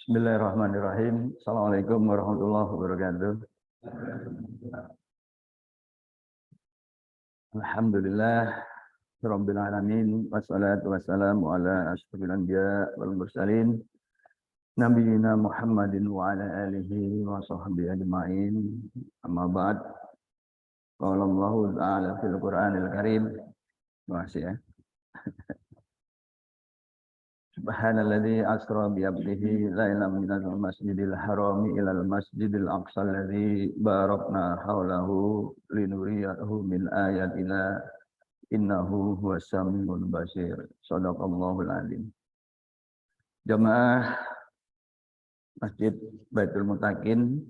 Bismillahirrahmanirrahim. Assalamualaikum warahmatullahi wabarakatuh. Alhamdulillah Rabbil alamin wassalatu wassalamu ala asyrofil anbiya wal mursalin nabiyina Muhammadin wa ala alihi wa sahbihi ajma'in. Amma ba'd. Qala Allah ta'ala fil Qur'anil Karim. Makasih ya. Subhanalladzi asra bi 'abdihi lailan minal masjidil harami ilal masjidil aqsa alladzi barakna haulahu linuriyahu min ayatina innahu huwas samiul basir. Shadaqallahul azim. Jamaah Masjid Baitul Mutakin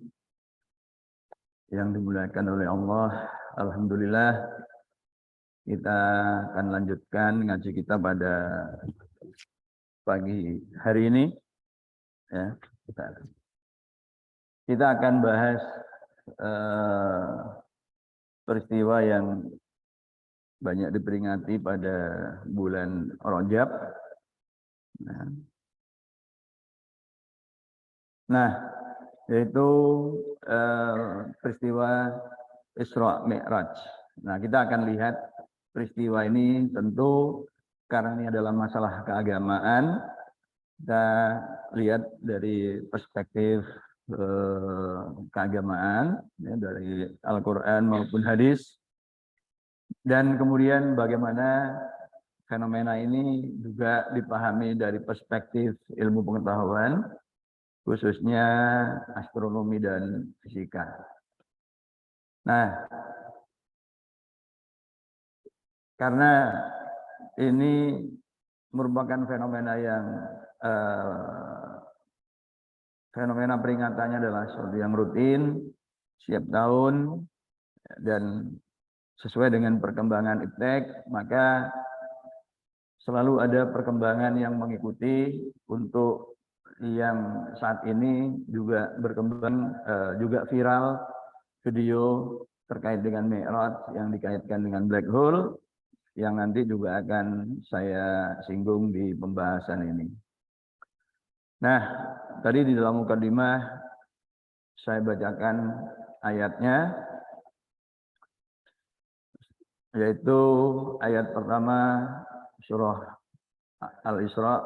yang dimuliakan oleh Allah, alhamdulillah kita akan lanjutkan ngaji kita pada pagi hari ini ya. Kita akan bahas peristiwa yang banyak diperingati pada bulan Rajab. Nah, yaitu peristiwa Isra Mi'raj. Nah, kita akan lihat peristiwa ini tentu karena ini adalah masalah keagamaan, kita lihat dari perspektif keagamaan ya, dari Al-Quran maupun hadis, dan kemudian bagaimana fenomena ini juga dipahami dari perspektif ilmu pengetahuan, khususnya astronomi dan fisika. Nah, karena ini merupakan fenomena yang fenomena peringatannya adalah sesuatu yang rutin setiap tahun dan sesuai dengan perkembangan iptek, maka selalu ada perkembangan yang mengikuti. Untuk yang saat ini juga berkembang, juga viral video terkait dengan Mi'raj yang dikaitkan dengan black hole, yang nanti juga akan saya singgung di pembahasan ini. Nah, tadi di dalam mukadimah saya bacakan ayatnya, yaitu ayat pertama surah Al-Isra,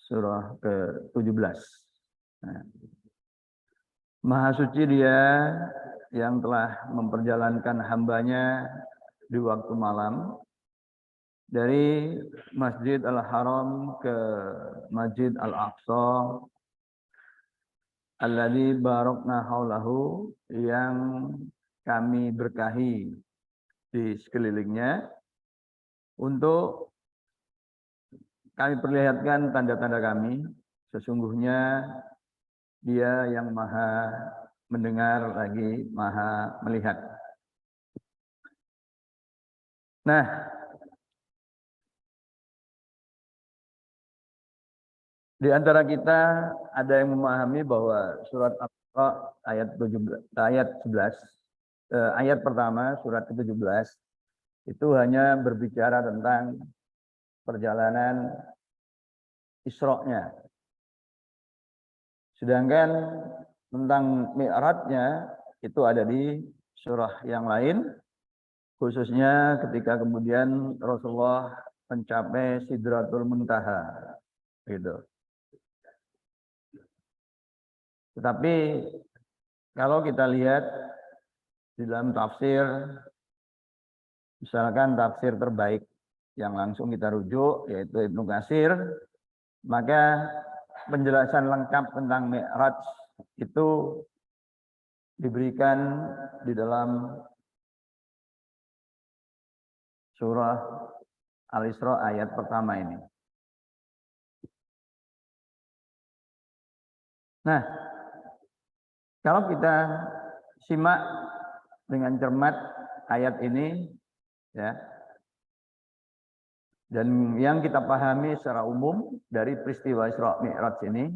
surah ke-17. Nah, Maha suci Dia yang telah memperjalankan hambanya di waktu malam dari Masjid Al-Haram ke Masjid Al-Aqsa alladzi barakna haulahu, yang kami berkahi di sekelilingnya, untuk kami perlihatkan tanda-tanda kami. Sesungguhnya Dia yang maha mendengar lagi maha melihat. Nah, di antara kita ada yang memahami bahwa surat Al-Isra ayat pertama surat ke-17 itu hanya berbicara tentang perjalanan Isra-nya. Sedangkan tentang Mi'raj-nya itu ada di surah yang lain, khususnya ketika kemudian Rasulullah mencapai Sidratul Muntaha gitu. Tetapi kalau kita lihat di dalam tafsir, misalkan tafsir terbaik yang langsung kita rujuk yaitu Ibnu Katsir, maka penjelasan lengkap tentang Mi'raj itu diberikan di dalam surah Al-Isra ayat pertama ini. Nah, kalau kita simak dengan cermat ayat ini ya, dan yang kita pahami secara umum dari peristiwa Isra Mi'raj ini,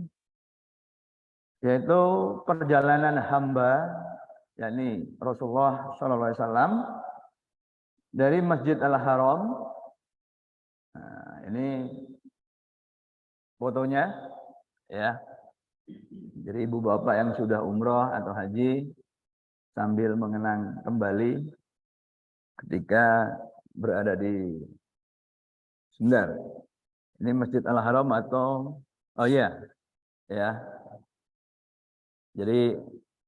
yaitu perjalanan hamba, yakni Rasulullah SAW dari Masjid Al-Haram. Nah, ini fotonya ya. Jadi ibu bapak yang sudah umroh atau haji sambil mengenang kembali ketika berada di sebentar. Ini Masjid Al-Haram atau oh iya ya. Jadi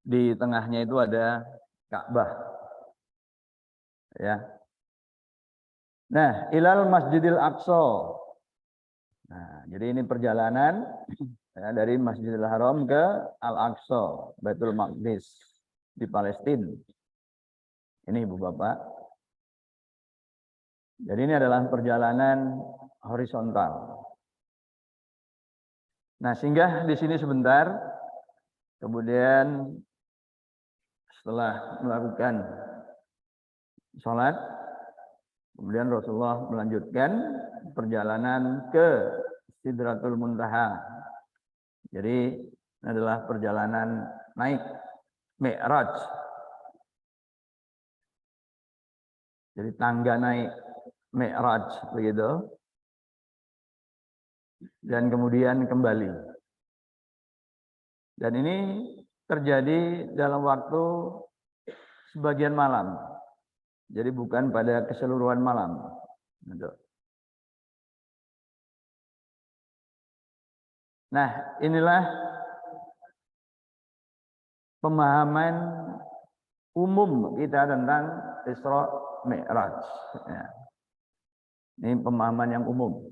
di tengahnya itu ada Ka'bah ya. Nah, ilal Masjidil Aqsa. Nah, jadi ini perjalanan ya, dari Masjidil Haram ke Al-Aqsa, Baitul Maqdis di Palestina. Ini Ibu Bapak. Jadi ini adalah perjalanan horizontal. Nah, singgah di sini sebentar. Kemudian setelah melakukan sholat, kemudian Rasulullah melanjutkan perjalanan ke Sidratul Muntaha. Jadi ini adalah perjalanan naik Mi'raj. Jadi tangga naik Mi'raj begitu. Dan kemudian kembali. Dan ini terjadi dalam waktu sebagian malam. Jadi bukan pada keseluruhan malam. Nah, inilah pemahaman umum kita tentang Isra Mi'raj. Ya. Ini pemahaman yang umum.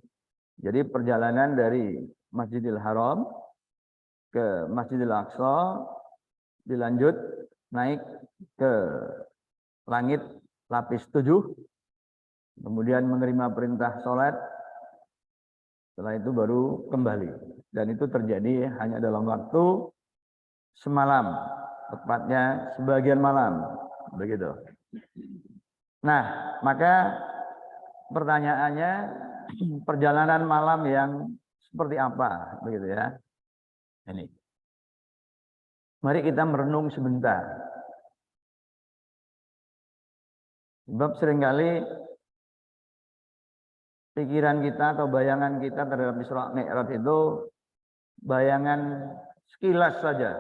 Jadi perjalanan dari Masjidil Haram ke Masjidil Aqsa dilanjut naik ke langit lapis 7, kemudian menerima perintah sholat, setelah itu baru kembali. Dan itu terjadi hanya dalam waktu semalam, tepatnya sebagian malam, begitu. Nah, maka pertanyaannya, perjalanan malam yang seperti apa, begitu ya? Ini. Mari kita merenung sebentar. Sebab seringkali pikiran kita atau bayangan kita terhadap Isra Mi'raj itu bayangan sekilas saja.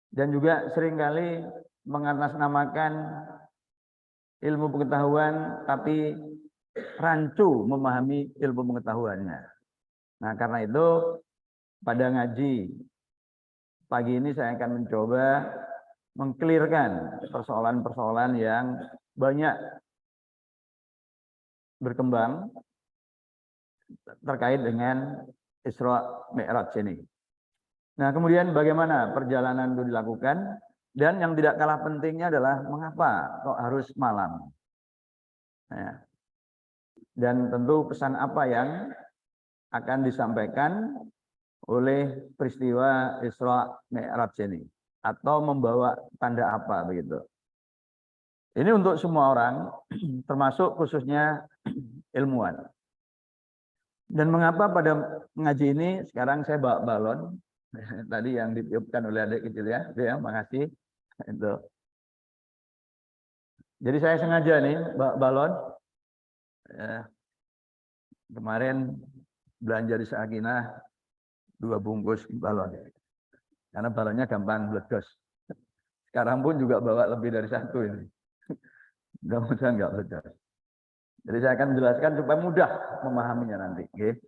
Dan juga seringkali mengatasnamakan ilmu pengetahuan tapi rancu memahami ilmu pengetahuannya. Nah, karena itu pada ngaji pagi ini saya akan mencoba mengklirkan persoalan-persoalan yang banyak berkembang terkait dengan Isra Mi'raj ini. Nah, kemudian bagaimana perjalanan itu dilakukan, dan yang tidak kalah pentingnya adalah mengapa kok harus malam. Nah, dan tentu pesan apa yang akan disampaikan oleh peristiwa Isra Mi'raj ini, atau membawa tanda apa begitu. Ini untuk semua orang, termasuk khususnya ilmuwan. Dan mengapa pada ngaji ini sekarang saya bawa balon tadi yang ditiupkan oleh adik kecil ya, makasih itu. Jadi saya sengaja nih bawa balon. Ya, kemarin belanja di Sakinah 2 bungkus balon, karena balonnya gampang meledos. Sekarang pun juga bawa lebih dari 1 ini. Mudah-mudahan nggak meledos. Jadi saya akan menjelaskan supaya mudah memahaminya nanti. Okay?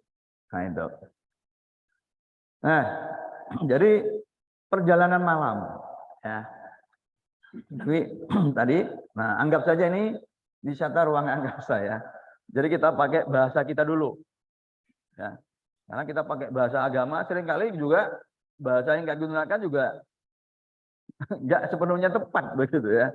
Nah itu. Nah, jadi perjalanan malam. Ya. Tapi tadi, nah anggap saja ini wisata ruang angkasa ya. Jadi kita pakai bahasa kita dulu. Ya. Karena kita pakai bahasa agama, seringkali juga bahasa yang kita gunakan juga nggak sepenuhnya tepat begitu ya.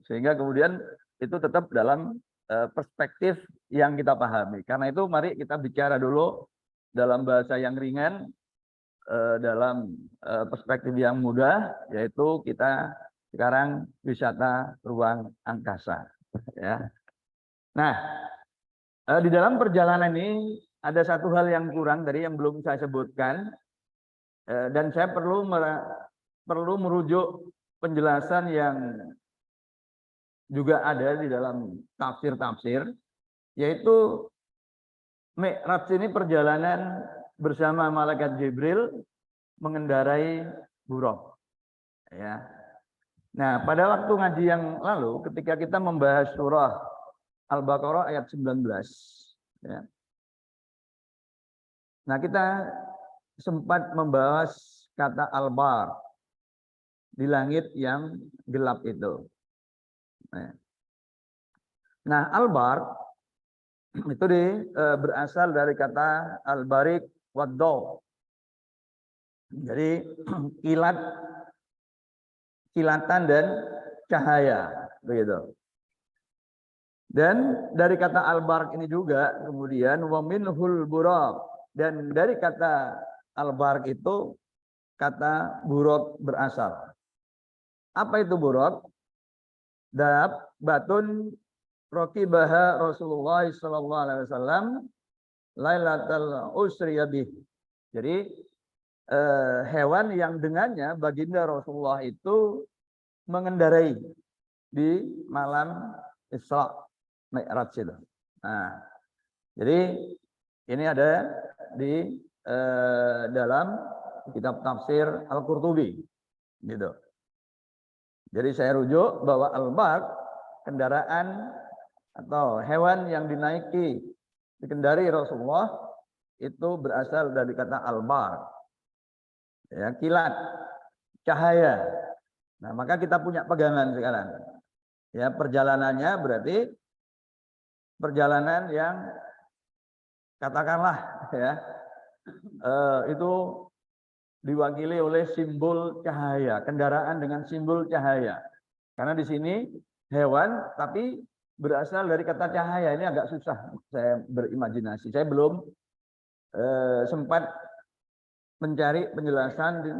Sehingga kemudian itu tetap dalam perspektif yang kita pahami. Karena itu mari kita bicara dulu dalam bahasa yang ringan, dalam perspektif yang mudah, yaitu kita sekarang wisata ruang angkasa. Ya. Nah, di dalam perjalanan ini ada satu hal yang kurang tadi yang belum saya sebutkan, dan saya perlu merujuk penjelasan yang juga ada di dalam tafsir-tafsir, yaitu Mi'raj ini perjalanan bersama malaikat Jibril mengendarai buraq. Ya. Nah, pada waktu ngaji yang lalu ketika kita membahas surah Al-Baqarah ayat 19, ya. Nah, kita sempat membahas kata al-bar di langit yang gelap itu. Nah, al-bar itu berasal dari kata al-barik wad-daw. Jadi kilatan dan cahaya, begitu. Dan dari kata al-barik ini juga kemudian wa minhul buraq, dan dari kata al-barik itu kata buraq berasal. Apa itu buraq? Batun raqibaha Rasulullah sallallahu alaihi wasallam lailatul usri bih. Jadi hewan yang dengannya baginda Rasulullah itu mengendarai di malam Isra Mi'raj itu. Nah, jadi ini ada di dalam kitab tafsir Al-Qurtubi, gitu. Jadi saya rujuk bahwa al-barq, kendaraan atau hewan yang dikendari Rasulullah itu berasal dari kata al-barq. Ya, kilat, cahaya. Nah, maka kita punya pegangan sekarang. Ya, perjalanannya berarti perjalanan yang katakanlah ya itu diwakili oleh simbol cahaya, kendaraan dengan simbol cahaya. Karena di sini hewan tapi berasal dari kata cahaya. Ini agak susah saya berimajinasi. Saya belum sempat mencari penjelasan di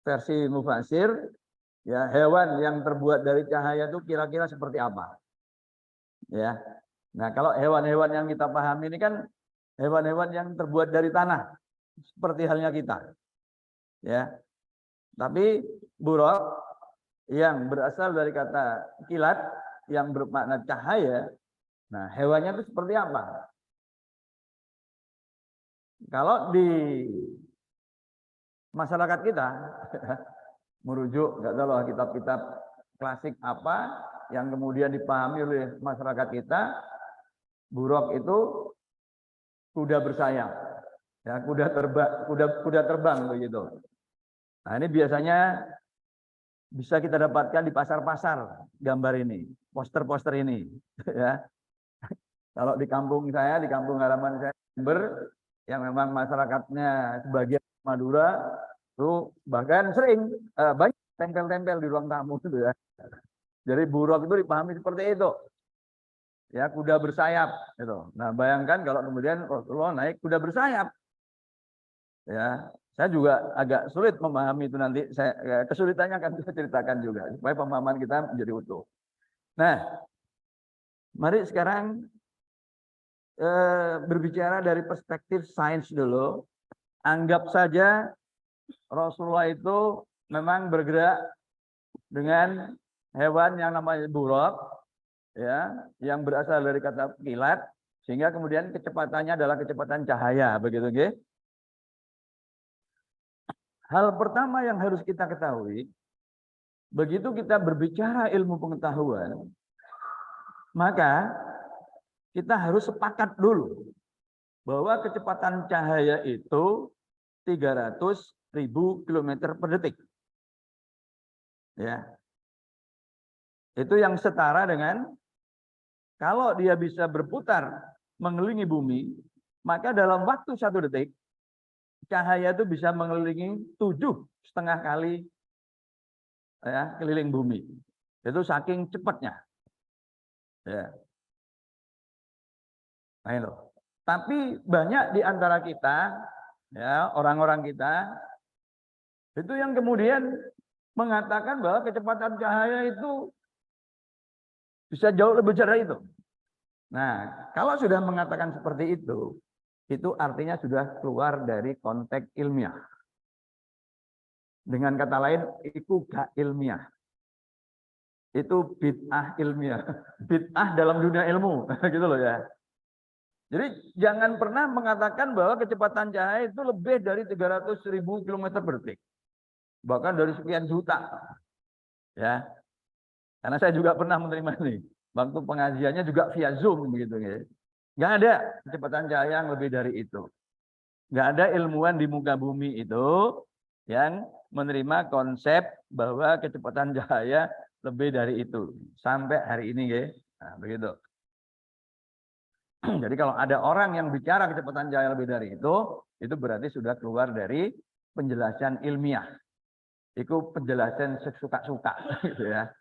versi mufasir, ya, hewan yang terbuat dari cahaya itu kira-kira seperti apa. Ya. Nah, kalau hewan-hewan yang kita pahami ini kan hewan-hewan yang terbuat dari tanah, seperti halnya kita. Ya. Tapi buraq yang berasal dari kata kilat yang bermakna cahaya. Nah, hewannya itu seperti apa? Kalau di masyarakat kita merujuk nggak tahu kitab-kitab klasik apa yang kemudian dipahami oleh masyarakat kita, buraq itu kuda bersayap. Ya, kuda terbang begitu. Nah, ini biasanya bisa kita dapatkan di pasar-pasar gambar ini, poster-poster ini, ya. Kalau di kampung saya, di kampung halaman saya, yang memang masyarakatnya sebagian Madura, itu bahkan sering banyak tempel-tempel di ruang tamu itu, ya. Jadi buraq itu dipahami seperti itu, ya, kuda bersayap, gitu. Nah, bayangkan kalau kemudian Rasulullah naik kuda bersayap, ya. Saya juga agak sulit memahami itu nanti. Kesulitannya akan saya ceritakan juga supaya pemahaman kita menjadi utuh. Nah, mari sekarang berbicara dari perspektif sains dulu. Anggap saja Rasulullah itu memang bergerak dengan hewan yang namanya buraq, ya, yang berasal dari kata kilat, sehingga kemudian kecepatannya adalah kecepatan cahaya, begitu, nggih? Hal pertama yang harus kita ketahui, begitu kita berbicara ilmu pengetahuan, maka kita harus sepakat dulu bahwa kecepatan cahaya itu 300.000 km per detik. Ya. Itu yang setara dengan kalau dia bisa berputar mengelilingi bumi, maka dalam waktu 1 detik cahaya itu bisa mengelilingi 7,5 kali, ya, keliling bumi. Itu saking cepatnya. Ya. Nah, itu. Tapi banyak di antara kita, ya, orang-orang kita itu yang kemudian mengatakan bahwa kecepatan cahaya itu bisa jauh lebih dari itu. Nah, kalau sudah mengatakan seperti itu artinya sudah keluar dari konteks ilmiah. Dengan kata lain, itu gak ilmiah. Itu bid'ah ilmiah. Bid'ah dalam dunia ilmu, gitu loh, ya. Jadi jangan pernah mengatakan bahwa kecepatan cahaya itu lebih dari 300.000 km per detik. Bahkan dari sekian juta. Ya. Karena saya juga pernah menerima ini. Waktu pengajiannya juga via Zoom begitu ya. Nggak ada kecepatan cahaya yang lebih dari itu. Nggak ada ilmuwan di muka bumi itu yang menerima konsep bahwa kecepatan cahaya lebih dari itu. Sampai hari ini ya. Nah, begitu. Jadi kalau ada orang yang bicara kecepatan cahaya lebih dari itu berarti sudah keluar dari penjelasan ilmiah. Itu penjelasan suka-suka gitu ya.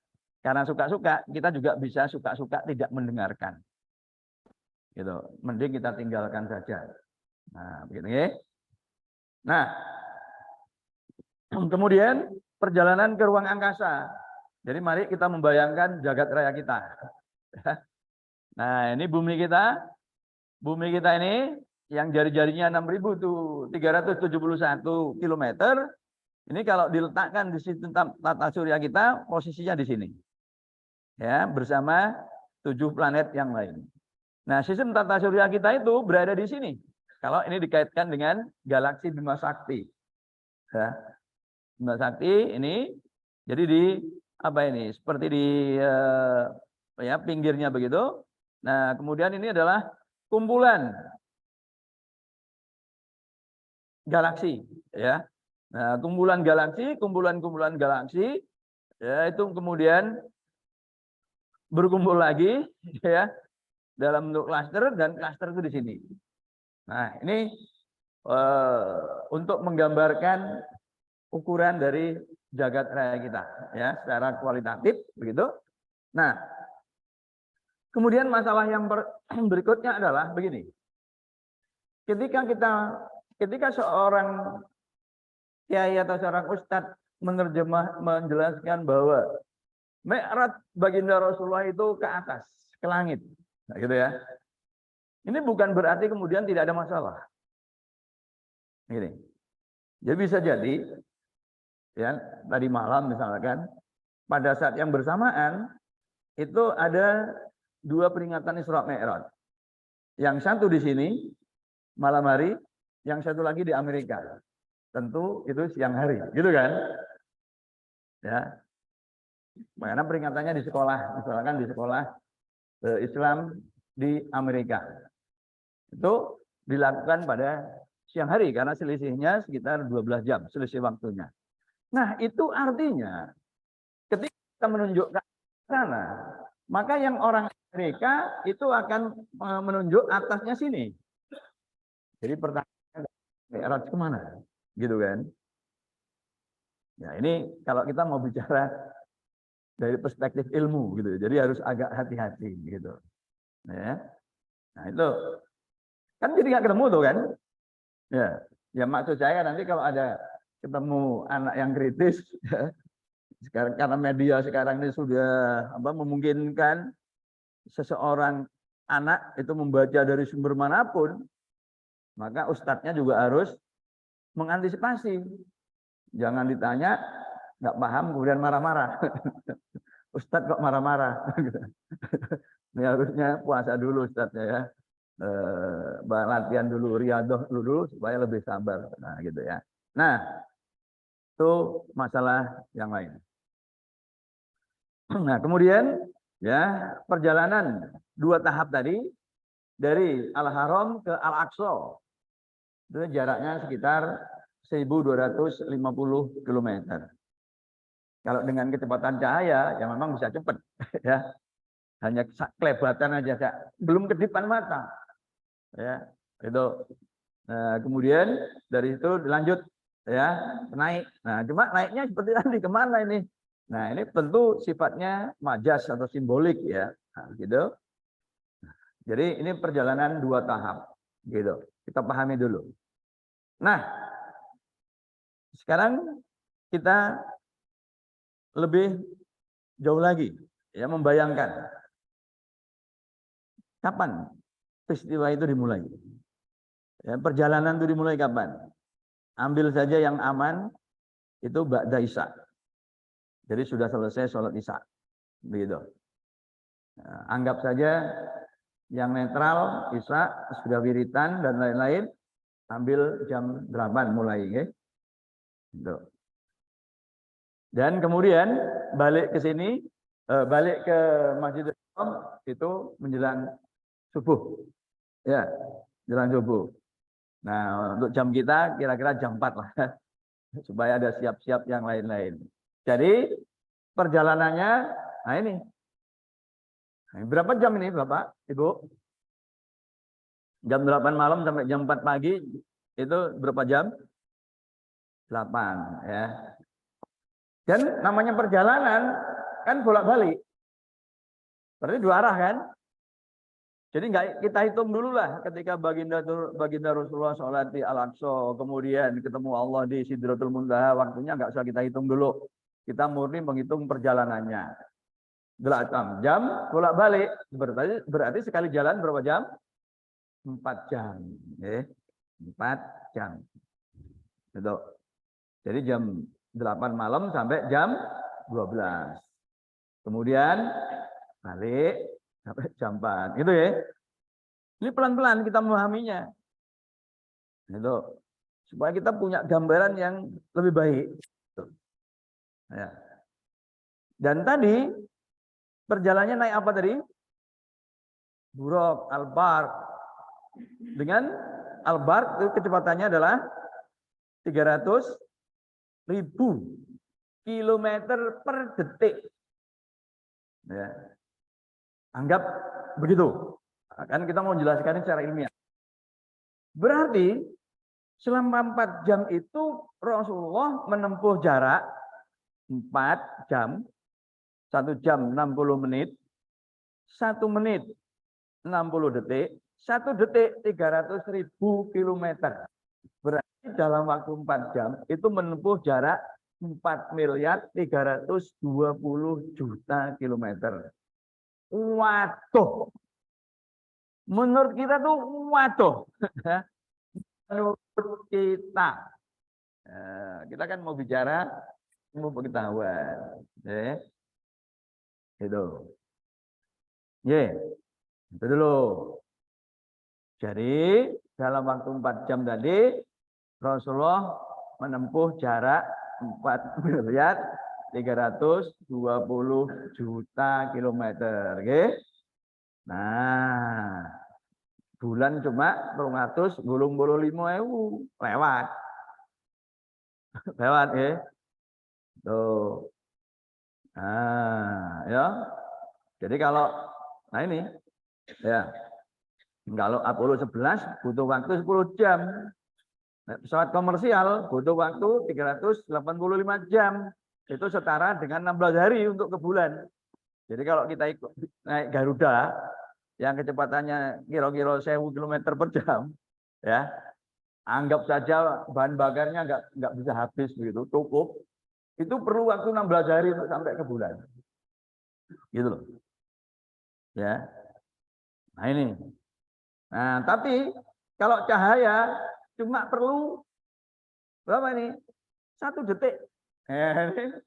Karena suka-suka, kita juga bisa suka-suka tidak mendengarkan. Gitu. Mending kita tinggalkan saja. Nah, begitu ya. Nah, kemudian perjalanan ke ruang angkasa. Jadi mari kita membayangkan jagat raya kita. Nah, ini bumi kita. Bumi kita ini yang jari-jarinya 6.371 km. Ini kalau diletakkan di sistem tata surya kita, posisinya di sini. Ya, bersama 7 planet yang lain. Nah, sistem tata surya kita itu berada di sini. Kalau ini dikaitkan dengan galaksi Bima Sakti. Ya. Bima Sakti ini jadi di apa ini? Seperti di ya pinggirnya begitu. Nah, kemudian ini adalah kumpulan galaksi ya. Nah, kumpulan kumpulan galaksi ya itu kemudian berkumpul lagi ya dalam bentuk klaster dan klaster itu di sini. Nah, ini untuk menggambarkan ukuran dari jagat raya kita ya secara kualitatif begitu. Nah, kemudian masalah yang berikutnya adalah begini. Ketika seorang kiai atau seorang ustadz menjelaskan bahwa Mi'raj baginda Rasulullah itu ke atas, ke langit. Nah, gitu ya. Ini bukan berarti kemudian tidak ada masalah. Gini. Jadi bisa jadi ya tadi malam misalkan pada saat yang bersamaan itu ada 2 peringatan Isra Mi'raj. Yang satu di sini malam hari, yang satu lagi di Amerika. Tentu itu siang hari, gitu kan? Ya. Karena peringatannya di sekolah, misalkan di sekolah Islam di Amerika. Itu dilakukan pada siang hari karena selisihnya sekitar 12 jam selisih waktunya. Nah, itu artinya ketika kita menunjukkan ke sana, maka yang orang Amerika itu akan menunjuk atasnya sini. Jadi pertanyaannya Mi'raj kemana? Gitu kan? Ya, ini kalau kita mau bicara dari perspektif ilmu gitu. Jadi harus agak hati-hati gitu. Ya. Nah, itu kan jadi nggak ketemu tuh kan? Ya. Ya maksud saya nanti kalau ada ketemu anak yang kritis ya, sekarang karena media sekarang ini sudah memungkinkan seseorang anak itu membaca dari sumber manapun, maka ustadznya juga harus mengantisipasi. Jangan ditanya nggak paham kemudian marah-marah. Ustadz kok marah-marah. Ini harusnya puasa dulu Ustadznya ya. Latihan dulu, riadoh dulu supaya lebih sabar. Nah gitu ya. Nah itu masalah yang lain. Nah kemudian ya perjalanan 2 tahap tadi dari Al-Haram ke Al-Aqsa itu jaraknya sekitar 1.250 km. Kalau dengan kecepatan cahaya ya memang bisa cepat ya. Hanya kelebatan aja, belum kedipan mata. Ya, itu. Nah, kemudian dari itu dilanjut ya, naik. Nah, cuma naiknya seperti tadi kemana ini? Nah, ini tentu sifatnya majas atau simbolik ya. Nah, gitu. Jadi ini perjalanan 2 tahap gitu. Kita pahami dulu. Nah, sekarang kita lebih jauh lagi ya membayangkan kapan peristiwa itu dimulai. Ya, perjalanan itu dimulai kapan? Ambil saja yang aman itu ba'da Isya. Jadi sudah selesai sholat Isya. Begitu. Nah, anggap saja Yang netral Isya sudah wiritan dan lain-lain ambil jam 8 mulai, ya. Gitu. Dan kemudian balik ke sini, balik ke Masjidil Haram itu menjelang subuh. Ya, menjelang subuh. Nah, untuk jam kita kira-kira jam 4 lah. Supaya ada siap-siap yang lain-lain. Jadi perjalanannya, nah ini. Berapa jam ini Bapak, Ibu? Jam 8 malam sampai jam 4 pagi itu berapa jam? 8 ya. Dan namanya perjalanan kan bolak-balik. Berarti dua arah kan? Jadi nggak kita hitung dulu lah ketika baginda Rasulullah sholat di Al-Aqsa, kemudian ketemu Allah di Sidratul Muntaha, waktunya nggak usah kita hitung dulu. Kita murni menghitung perjalanannya. 8 jam bolak-balik, berarti sekali jalan berapa jam? 4 jam. 4 jam. Gitu. Jadi jam 8 malam sampai jam 12. Kemudian balik sampai jam 4. Gitu ya. Ini pelan-pelan kita memahaminya. Gitu. Supaya kita punya gambaran yang lebih baik. Ya. Dan tadi perjalanannya naik apa tadi? Buraq, Al-Barq. Dengan Al-Barq itu kecepatannya adalah 300.000 kilometer per detik. Ya. Anggap begitu. Kan kita mau jelaskan secara ilmiah. Berarti selama 4 jam itu Rasulullah menempuh jarak 4 jam, 1 jam 60 menit, 1 menit 60 detik, 1 detik 300.000 kilometer. Berarti dalam waktu 4 jam itu menempuh jarak 4.320.000.000 kilometer. Waduh. Menurut kita tuh waduh. Menurut kita. Kita kan mau bicara ilmu pengetahuan. Itu. Itu dulu. Jadi dalam waktu 4 jam tadi Rasulullah menempuh jarak 4.320.000.000 kilometer. Nah, bulan cuma 285.000 lewat. Lewat ya. Tuh. Nah, ya. Jadi kalau ini ya. Kalau Apollo 11 butuh waktu 10 jam. Pesawat komersial butuh waktu 385 jam. Itu setara dengan 16 hari untuk ke bulan. Jadi kalau kita ikut naik Garuda yang kecepatannya kira-kira 1000 km per jam, ya, anggap saja bahan bakarnya nggak bisa habis begitu, cukup. Itu perlu waktu 16 hari untuk sampai ke bulan. Gitu loh. Ya. Nah ini. Nah, tapi kalau cahaya cuma perlu berapa ini? 1 detik.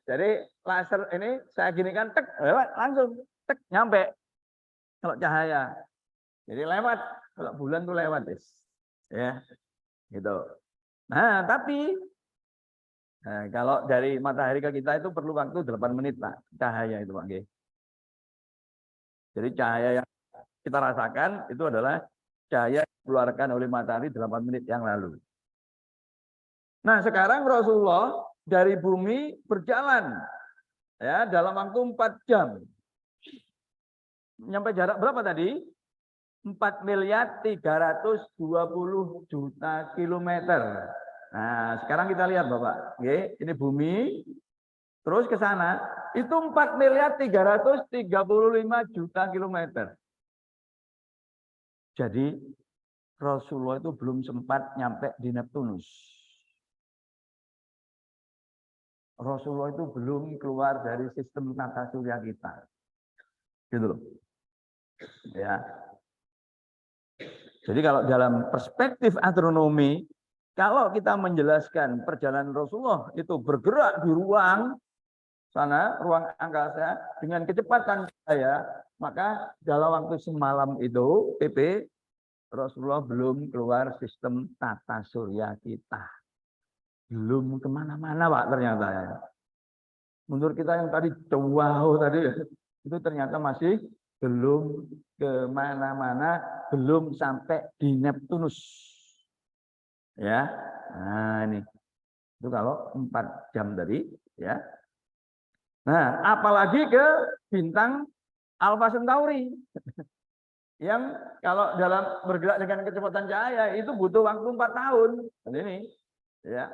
Jadi laser ini saya ginikan tek lewat langsung tek nyampe. Kalau cahaya. Jadi lewat. Kalau bulan tuh lewat, ya. Gitu. Nah, tapi kalau dari matahari ke kita itu perlu waktu 8 menit, Pak. Cahaya itu, Pak. Jadi cahaya yang kita rasakan itu adalah cahaya yang dikeluarkan oleh matahari 8 menit yang lalu. Nah, sekarang Rasulullah dari bumi berjalan ya dalam waktu 4 jam. Nyampe jarak berapa tadi? 4.320.000.000 kilometer. Nah, sekarang kita lihat Bapak. Oke, ini bumi. Terus ke sana, itu 4.335.000.000 kilometer. Jadi Rasulullah itu belum sempat nyampe di Neptunus. Rasulullah itu belum keluar dari sistem tata surya kita. Gitu loh. Ya. Jadi kalau dalam perspektif astronomi, kalau kita menjelaskan perjalanan Rasulullah itu bergerak di ruang sana, ruang angkasa dengan kecepatan cahaya Maka dalam waktu semalam itu, PP, Rasulullah belum keluar sistem tata surya kita. Belum kemana-mana, Pak, ternyata. Menurut kita yang tadi jauh tadi, itu ternyata masih belum kemana-mana, belum sampai di Neptunus. Ya, nah ini. Itu kalau 4 jam tadi, ya. Nah, apalagi ke bintang Alpha Centauri. Yang kalau dalam bergerak dengan kecepatan cahaya itu butuh waktu 4 tahun. Dan ini, ya,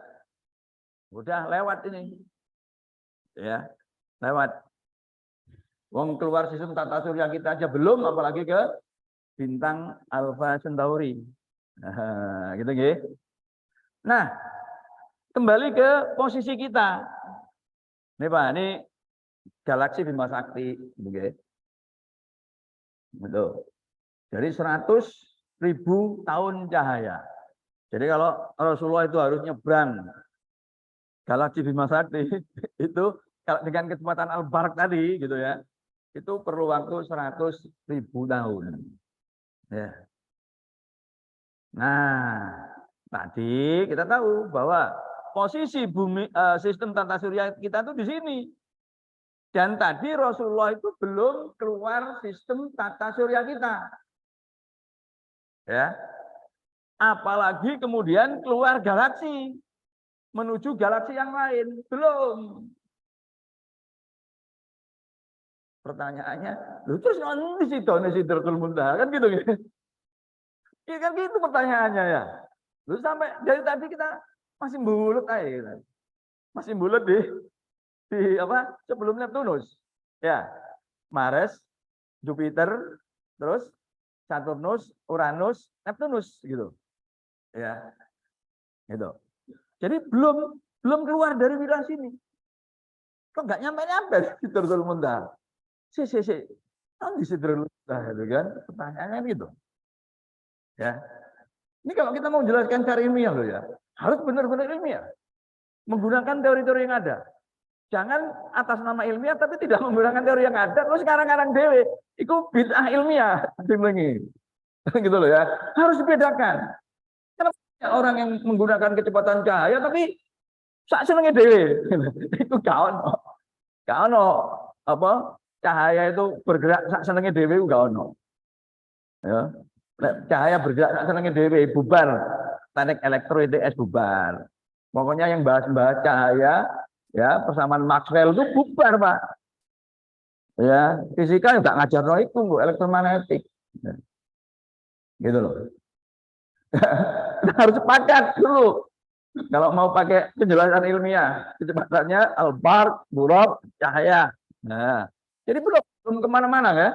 udah lewat ini, ya, lewat. Wong keluar sistem tata surya kita aja belum, apalagi ke bintang Alpha Centauri. Nah, gitu, gitu. Nah, kembali ke posisi kita. Nih Pak, ini galaksi Bima Sakti, gitu. Betul. Jadi 100.000 tahun cahaya. Jadi kalau Rasulullah itu harus nyebrang galaksi Bima Sakti itu kalau dengan kecepatan Al-Barq tadi gitu ya, itu perlu waktu 100.000 tahun. Ya. Nah, tadi kita tahu bahwa posisi bumi sistem tata surya kita itu di sini. Dan tadi Rasulullah itu belum keluar sistem tata surya kita. Ya. Apalagi kemudian keluar galaksi menuju galaksi yang lain, belum. Pertanyaannya, lu terus nanti Sidratul Muntaha kan gitu gitu. Iya kan gitu pertanyaannya ya. Lu sampai dari tadi kita masih bulat aja. Masih bulat di apa? Sebelum Neptunus. Ya. Mars, Jupiter, terus Saturnus, Uranus, Neptunus gitu. Ya. Gitu. Jadi belum keluar dari wilayah sini. Kok nggak nyampe-nyampe Sidratul Muntaha? Si. Kan di Sidratul Muntaha itu kan pertanyaannya gitu. Ya. Ini kalau kita mau jelaskan secara ilmiah loh ya, harus benar-benar ilmiah. Menggunakan teori-teori yang ada. Jangan atas nama ilmiah tapi tidak menggunakan teori yang ada. Terus sekarang dewe, itu bid'ah ilmiah. Gitu loh ya. Harus dibedakan. Kenapa orang yang menggunakan kecepatan cahaya tapi sak senenge dewe. Itu gak ono apa cahaya itu bergerak sak senenge dewe gak ono. Ya. Cahaya bergerak sak senenge dewe bubar. Teknik elektro ITS bubar. Pokoknya yang bahas-bahas cahaya ya persamaan Maxwell itu bubar, Pak. Ya, fisika juga ngajar no itu, elektromagnetik. Gitu loh. Harus sepakat dulu. Kalau mau pakai penjelasan ilmiah, kecepatannya Al-Barq, buruk, cahaya. Nah, jadi belum kemana-mana ya.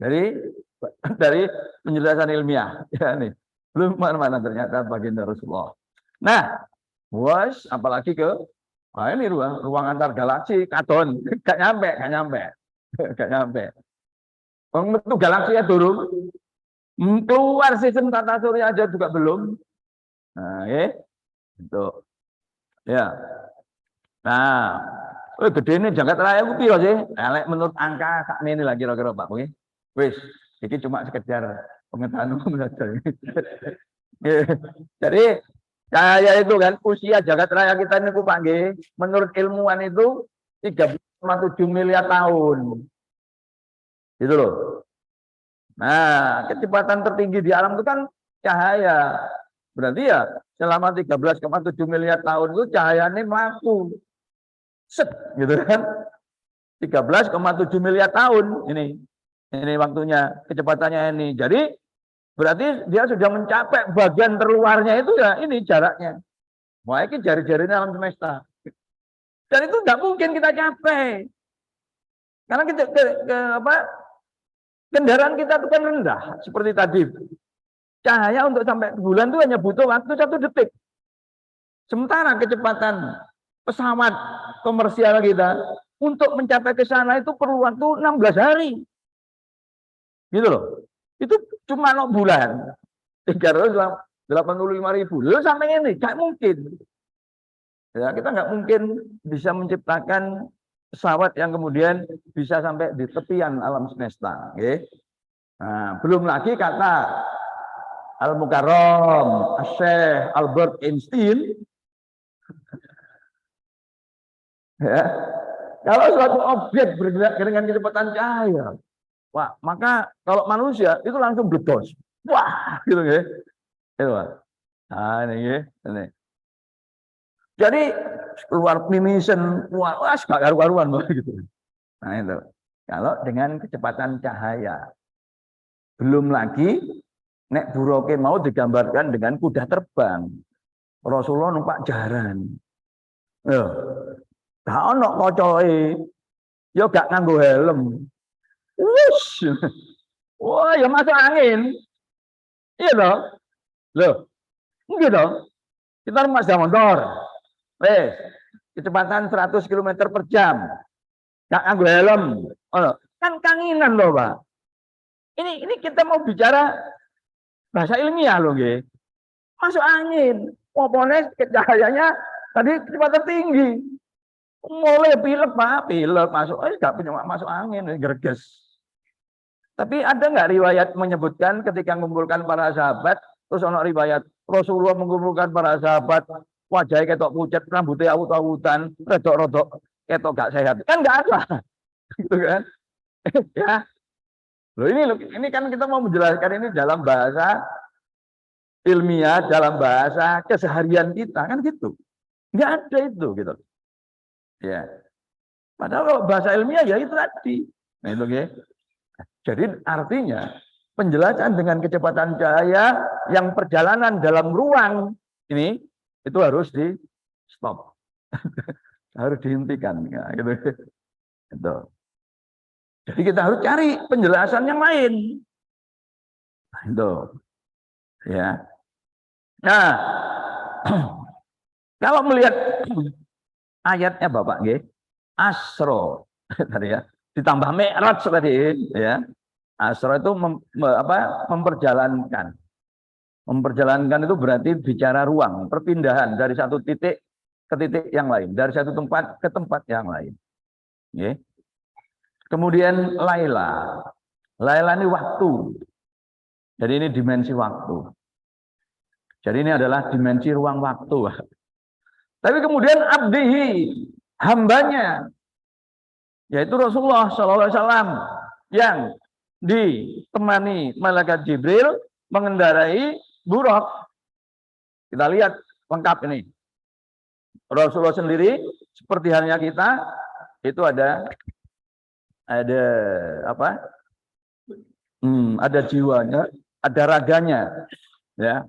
Dari penjelasan ilmiah, ya nih, belum kemana-mana ternyata baginda Rasulullah. Nah, apalagi ke ini ruang antar galaksi, katon, gak nyampe. Itu galaksi ya turun, keluar sistem tata surya aja juga belum. Nah, itu. Ya. Nah, gede ini Jagat Raya ku piro sih? Elek menurut angka sak ini lah kira-kira Pak. Oke. Wis, ini cuma sekedar pengetahuan umum saja. Jadi cahaya itu kan usia Jagat Raya kita ini Pak nggih, menurut ilmuwan itu 3,7 miliar tahun. Gitu loh. Nah, kecepatan tertinggi di alam itu kan cahaya. Berarti ya selama 13,7 miliar tahun itu cahayanya melaku. Set, gitu kan. 13,7 miliar tahun ini waktunya, kecepatannya ini. Jadi berarti dia sudah mencapai bagian terluarnya itu ya ini jaraknya. Wah, ini jari-jari alam semesta. Dan itu nggak mungkin kita capai. Karena kendaraan kita itu kan rendah seperti tadi. Cahaya untuk sampai ke bulan itu hanya butuh waktu 1 detik. Sementara kecepatan pesawat komersial kita untuk mencapai ke sana itu perlu waktu 16 hari. Gitu loh. Itu cuma 6 bulan. 385.000. Lalu sampai ini, nggak mungkin. Ya, kita nggak mungkin bisa menciptakan pesawat yang kemudian bisa sampai di tepian alam semesta. Okay? Nah, belum lagi kata Al-Mukarram, Syekh Albert Einstein, ya, kalau suatu objek bergerak dengan kecepatan cahaya, wah, maka kalau manusia itu langsung bledos. Wah, gitu ya. Itu, nah, ini, ini. Jadi keluar mimisen, wah, gak karu-karuan gitu. Nah, itu. Kalau dengan kecepatan cahaya. Belum lagi nek buroke mau digambarkan dengan kuda terbang. Rasulullah numpak jaran. Ya, gak ono kocoke. Ya gak nganggo helm. Wush. Wah, ya masuk angin. Iya dong. Loh, enggak dong. Kita mas motor. Wes, kecepatan 100 km per jam. Gak nganggo helm. Oh, kan kanginan loh, Pak. Ini kita mau bicara bahasa ilmiah loh, nggih. Masuk angin. Popone cahayanya tadi kecepatan tinggi. Mulai pilek, Pak, pilek masuk, gak punya masuk angin, gerges. Tapi ada nggak riwayat menyebutkan ketika mengumpulkan para sahabat, terus ono riwayat Rasulullah mengumpulkan para sahabat, wajahnya ketok pucat, rambutnya awut-awutan, rodok-rodok, ketok gak sehat. Kan nggak ada, gitu kan? Ya, loh ini kan kita mau menjelaskan ini dalam bahasa ilmiah, dalam bahasa keseharian kita kan gitu. Nggak ada itu, gitu. Ya. Padahal kalau bahasa ilmiah ya itu tadi. Nah, itu, ya. Jadi artinya penjelasan dengan kecepatan cahaya yang perjalanan dalam ruang ini itu harus di stop, harus dihentikan, ya, gitu. Gitu. Jadi kita harus cari penjelasan yang lain, itu, ya. Nah, kalau melihat ayatnya Bapak, nggih, asro tadi ya, ditambah mi'raj tadi, ya. Asro itu memperjalankan. Memperjalankan itu berarti bicara ruang, perpindahan dari satu titik ke titik yang lain, dari satu tempat ke tempat yang lain. Okay. Kemudian Laila. Laila ini waktu. Jadi ini dimensi waktu. Jadi ini adalah dimensi ruang waktu. Tapi kemudian abdihi, hambanya, yaitu Rasulullah SAW yang ditemani malaikat Jibril mengendarai buraq. Kita lihat lengkap ini. Rasulullah sendiri seperti halnya kita itu ada apa? Ada jiwanya, ada raganya, ya.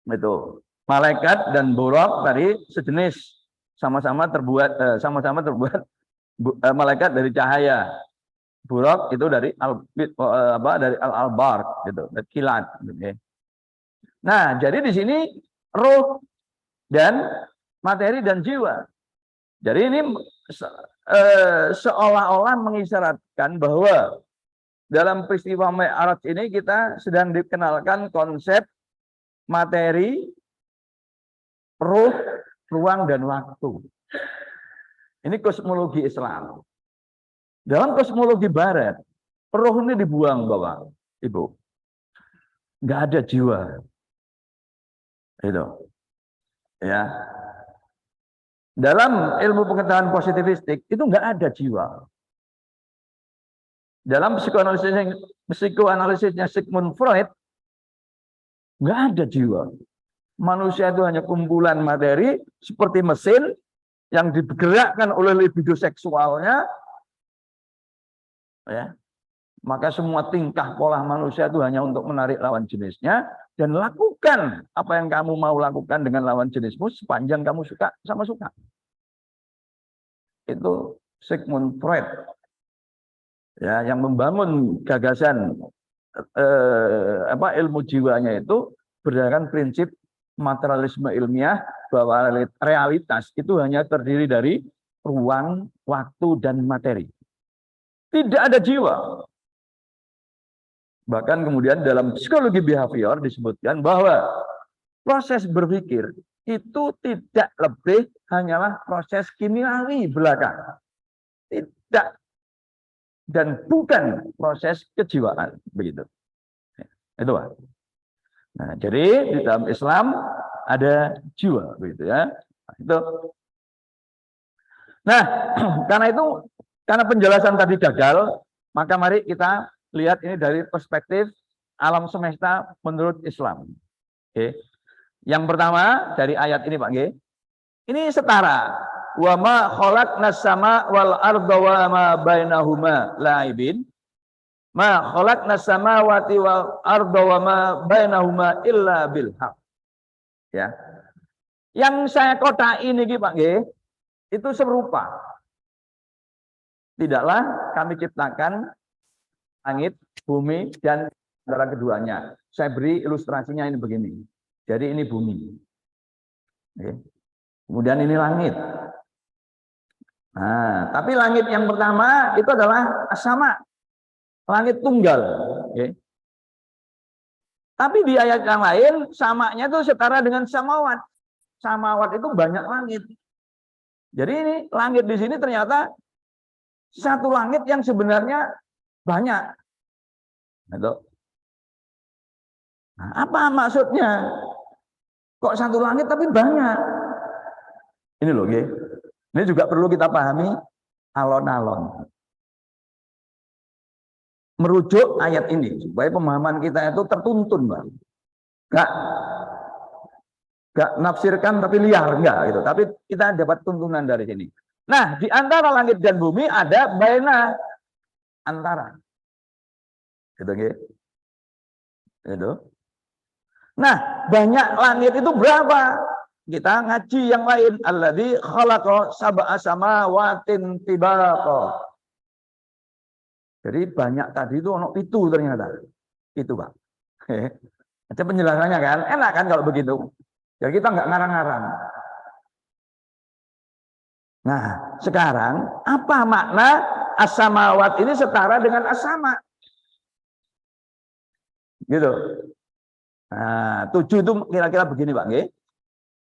Itu malaikat dan buraq tadi sejenis, sama-sama terbuat malaikat dari cahaya. Buraq itu dari al-albar gitu, dari kilat gitu. Nah, jadi di sini ruh dan materi dan jiwa. Jadi ini seolah-olah mengisyaratkan bahwa dalam peristiwa Mi'raj ini kita sedang dikenalkan konsep materi, ruh, ruang dan waktu. Ini kosmologi Islam. Dalam kosmologi Barat, roh ini dibuang, Bapak, Ibu. Nggak ada jiwa. Itu. Ya. Dalam ilmu pengetahuan positivistik, itu nggak ada jiwa. Dalam psikoanalisisnya Sigmund Freud, nggak ada jiwa. Manusia itu hanya kumpulan materi, seperti mesin, yang digerakkan oleh libido seksualnya, ya, maka semua tingkah pola manusia itu hanya untuk menarik lawan jenisnya dan lakukan apa yang kamu mau lakukan dengan lawan jenismu sepanjang kamu suka sama suka. Itu Sigmund Freud, ya, yang membangun gagasan ilmu jiwanya itu berdasarkan prinsip materialisme ilmiah bahwa realitas itu hanya terdiri dari ruang, waktu, dan materi. Tidak ada jiwa. Bahkan kemudian dalam psikologi behavior disebutkan bahwa proses berpikir itu tidak lebih hanyalah proses kimiawi belaka. Tidak, dan bukan proses kejiwaan, begitu. Itu Pak. Nah, jadi di dalam Islam ada jiwa, begitu ya. Nah, itu. Nah, karena penjelasan tadi gagal, maka mari kita lihat ini dari perspektif alam semesta menurut Islam. Oke. Yang pertama dari ayat ini Pak G. Ini setara. Wa ma khalaqnas sama wal arda wa ma bainahuma la'ibin. Ma khalaqnas samawati wal arda wa ma bainahuma illa bil haq. Ya. Yang saya kotak ini Pak G, itu serupa. Tidaklah kami ciptakan langit, bumi, dan antara keduanya. Saya beri ilustrasinya ini begini. Jadi ini bumi. Oke. Kemudian ini langit. Nah, tapi langit yang pertama itu adalah as-sama. Langit tunggal. Oke. Tapi di ayat yang lain, samanya itu setara dengan samawat. Samawat itu banyak langit. Jadi ini langit di sini ternyata satu langit yang sebenarnya banyak. Gitu. Nah, apa maksudnya? Kok satu langit tapi banyak? Ini loh, okay. Ini juga perlu kita pahami alon-alon. Merujuk ayat ini supaya pemahaman kita itu tertuntun, Bang. Gak nafsirkan tapi liar, enggak gitu. Tapi kita dapat tuntunan dari sini. Nah, di antara langit dan bumi ada baina, antara. Gitu, okay. Gitu. Nah, banyak langit itu berapa? Kita ngaji yang lain. Alladzi khalaqa sab'a samawatin tibaqa. Jadi banyak tadi itu ono itu ternyata. Itu, Pak. Ada penjelasannya kan? Enak kan kalau begitu? Ya kita nggak ngarang-ngarang. Nah, sekarang apa makna as-samawat ini setara dengan as-sama? Gitu. Nah, 7 itu kira-kira begini, Pak.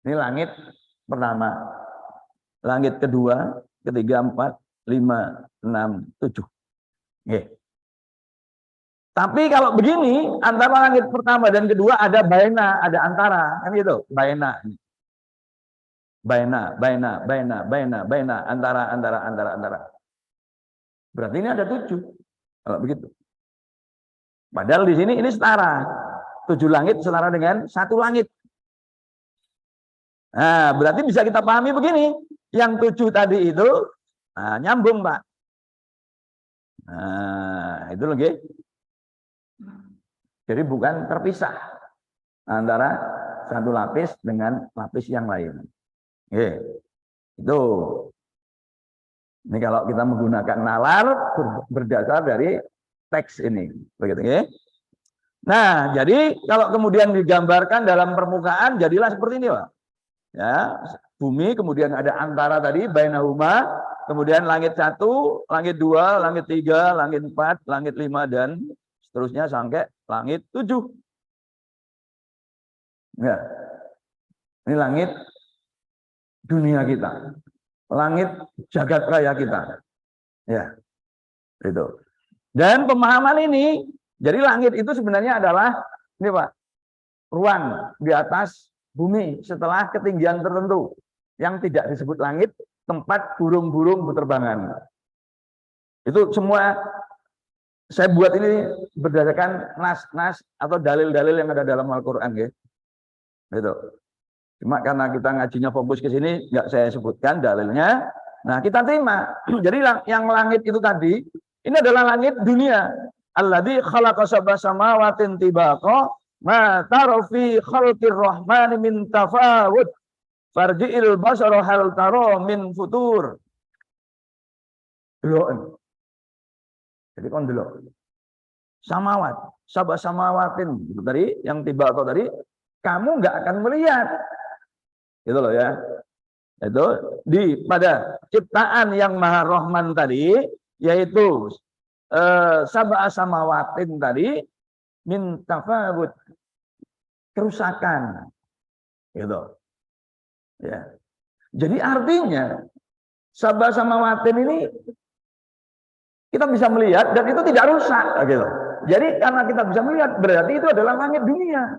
Ini langit pertama, langit kedua, ketiga, 4, 5, 6, 7. Tapi kalau begini, antara langit pertama dan kedua ada baina, ada antara, kan gitu, baina. Baina, antara. Berarti ini ada 7. Kalau begitu. Padahal di sini ini setara. 7 langit setara dengan 1 langit. Nah, berarti bisa kita pahami begini. Yang 7 tadi itu nyambung, Pak. Nah, itu lagi. Jadi bukan terpisah antara satu lapis dengan lapis yang lain. Oke. Itu. Ini kalau kita menggunakan nalar berdasar dari teks ini. Begitu, ya. Nah, jadi kalau kemudian digambarkan dalam permukaan jadilah seperti ini, Pak. Ya, bumi kemudian ada antara tadi bainahuma, kemudian langit 1, langit 2, langit 3, langit 4, langit 5 dan seterusnya sampai langit 7. Ya. Ini langit dunia kita. Langit jagat raya kita. Ya. Itu. Dan pemahaman ini, jadi langit itu sebenarnya adalah ini, Pak, ruang di atas bumi setelah ketinggian tertentu yang tidak disebut langit, tempat burung-burung berterbangan. Itu semua saya buat ini berdasarkan nas-nas atau dalil-dalil yang ada dalam Al-Qur'an, ya. Gitu. Cuma karena kita ngajinya fokus ke sini, nggak saya sebutkan dalilnya. Nah, kita terima. Jadi yang langit itu tadi, ini adalah langit dunia. Alladzi khalaqa sab'a samawatin tibaqa ma tara fi khalqir rahmani min tafawut farji'il basara hal tara min futur. Delok. Jadi kon delok. Samawat, sab'a samawatin itu tadi yang tibaqa tadi, kamu nggak akan melihat. Gitu loh ya. Itu pada ciptaan yang Maha Rahman tadi, yaitu sab'a samawatin tadi min tafawut, kerusakan, gitu ya. Jadi artinya sab'a samawatin ini Kita bisa melihat dan itu tidak rusak gitu. Jadi karena kita bisa melihat berarti itu adalah langit dunia.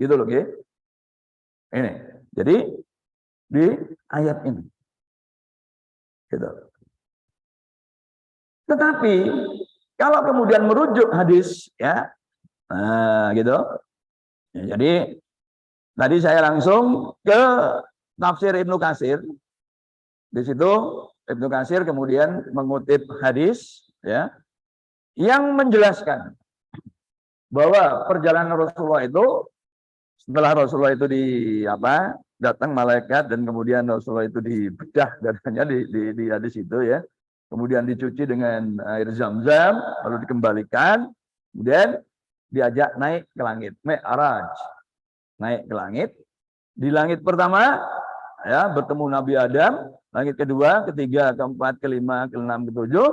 Gitu loh, gitu. Ini. Jadi di ayat ini. Gitu. Tetapi kalau kemudian merujuk hadis ya. Nah, gitu. Ya, jadi tadi saya langsung ke tafsir Ibnu Katsir. Di situ Ibnu Katsir kemudian mengutip hadis ya yang menjelaskan bahwa perjalanan Rasulullah itu setelah Rasulullah itu datang malaikat dan kemudian Rasulullah itu dibedah dadanya di hadis itu ya. Kemudian dicuci dengan air Zam-Zam lalu dikembalikan, kemudian diajak naik ke langit, Mi'raj. Naik ke langit. Di langit pertama ya bertemu Nabi Adam, langit kedua, ketiga, keempat, kelima, keenam, ketujuh,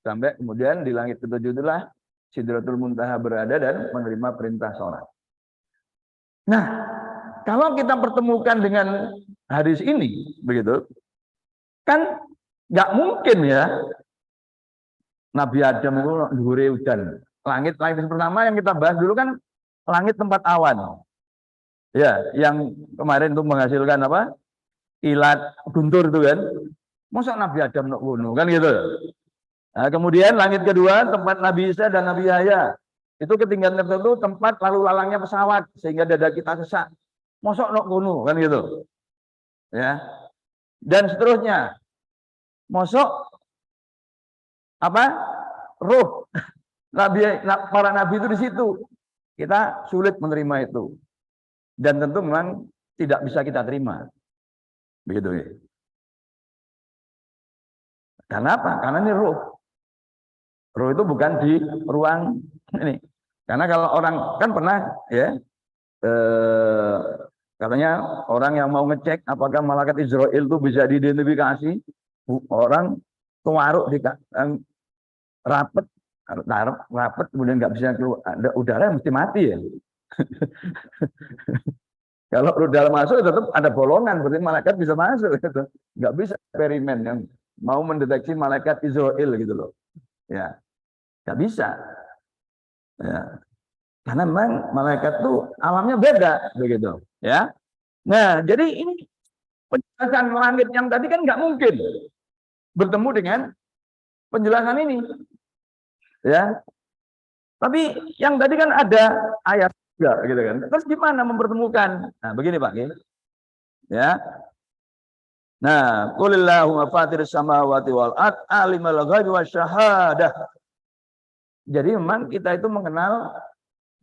sampai kemudian di langit ketujuh itulah Sidratul Muntaha berada dan menerima perintah sholat. Nah, kalau kita pertemukan dengan hadis ini, begitu, kan nggak mungkin ya Nabi Adam itu dhuwure udan. Langit pertama yang kita bahas dulu kan langit tempat awan. Ya, yang kemarin itu menghasilkan apa? Kilat guntur itu kan. Masa Nabi Adam nak ngono kan gitu. Nah, kemudian langit kedua tempat Nabi Isa dan Nabi Yahya. Itu ketinggian tertentu tempat lalu lalangnya pesawat sehingga dada kita sesak. Mosok nok ngono kan gitu. Ya. Dan seterusnya. Mosok ruh para nabi itu di situ. Kita sulit menerima itu. Dan tentu memang tidak bisa kita terima. Begitu ya. Karena apa? Karena ini ruh. Ruh itu bukan di ruang ini. Karena kalau orang kan pernah ya katanya orang yang mau ngecek apakah malaikat Israel itu bisa diidentifikasi, orang tuaruk di rapet kemudian nggak bisa keluar, ada udara mesti mati ya. Kalau udara masuk tetap ada bolongan, berarti malaikat bisa masuk gitu. Nggak bisa eksperimen yang mau mendeteksi malaikat Israel gitu loh. Ya, nggak bisa. Ya. Karena memang malaikat tuh alamnya beda begitu, ya. Nah, jadi ini penjelasan langit yang tadi kan nggak mungkin bertemu dengan penjelasan ini, ya. Tapi yang tadi kan ada ayat juga, gitu kan. Terus gimana mempertemukan? Nah, begini Pak, ya. Nah, qulillahumma fatiris samawati wal ard alimul ghaibi wasyahadah. Jadi memang kita itu mengenal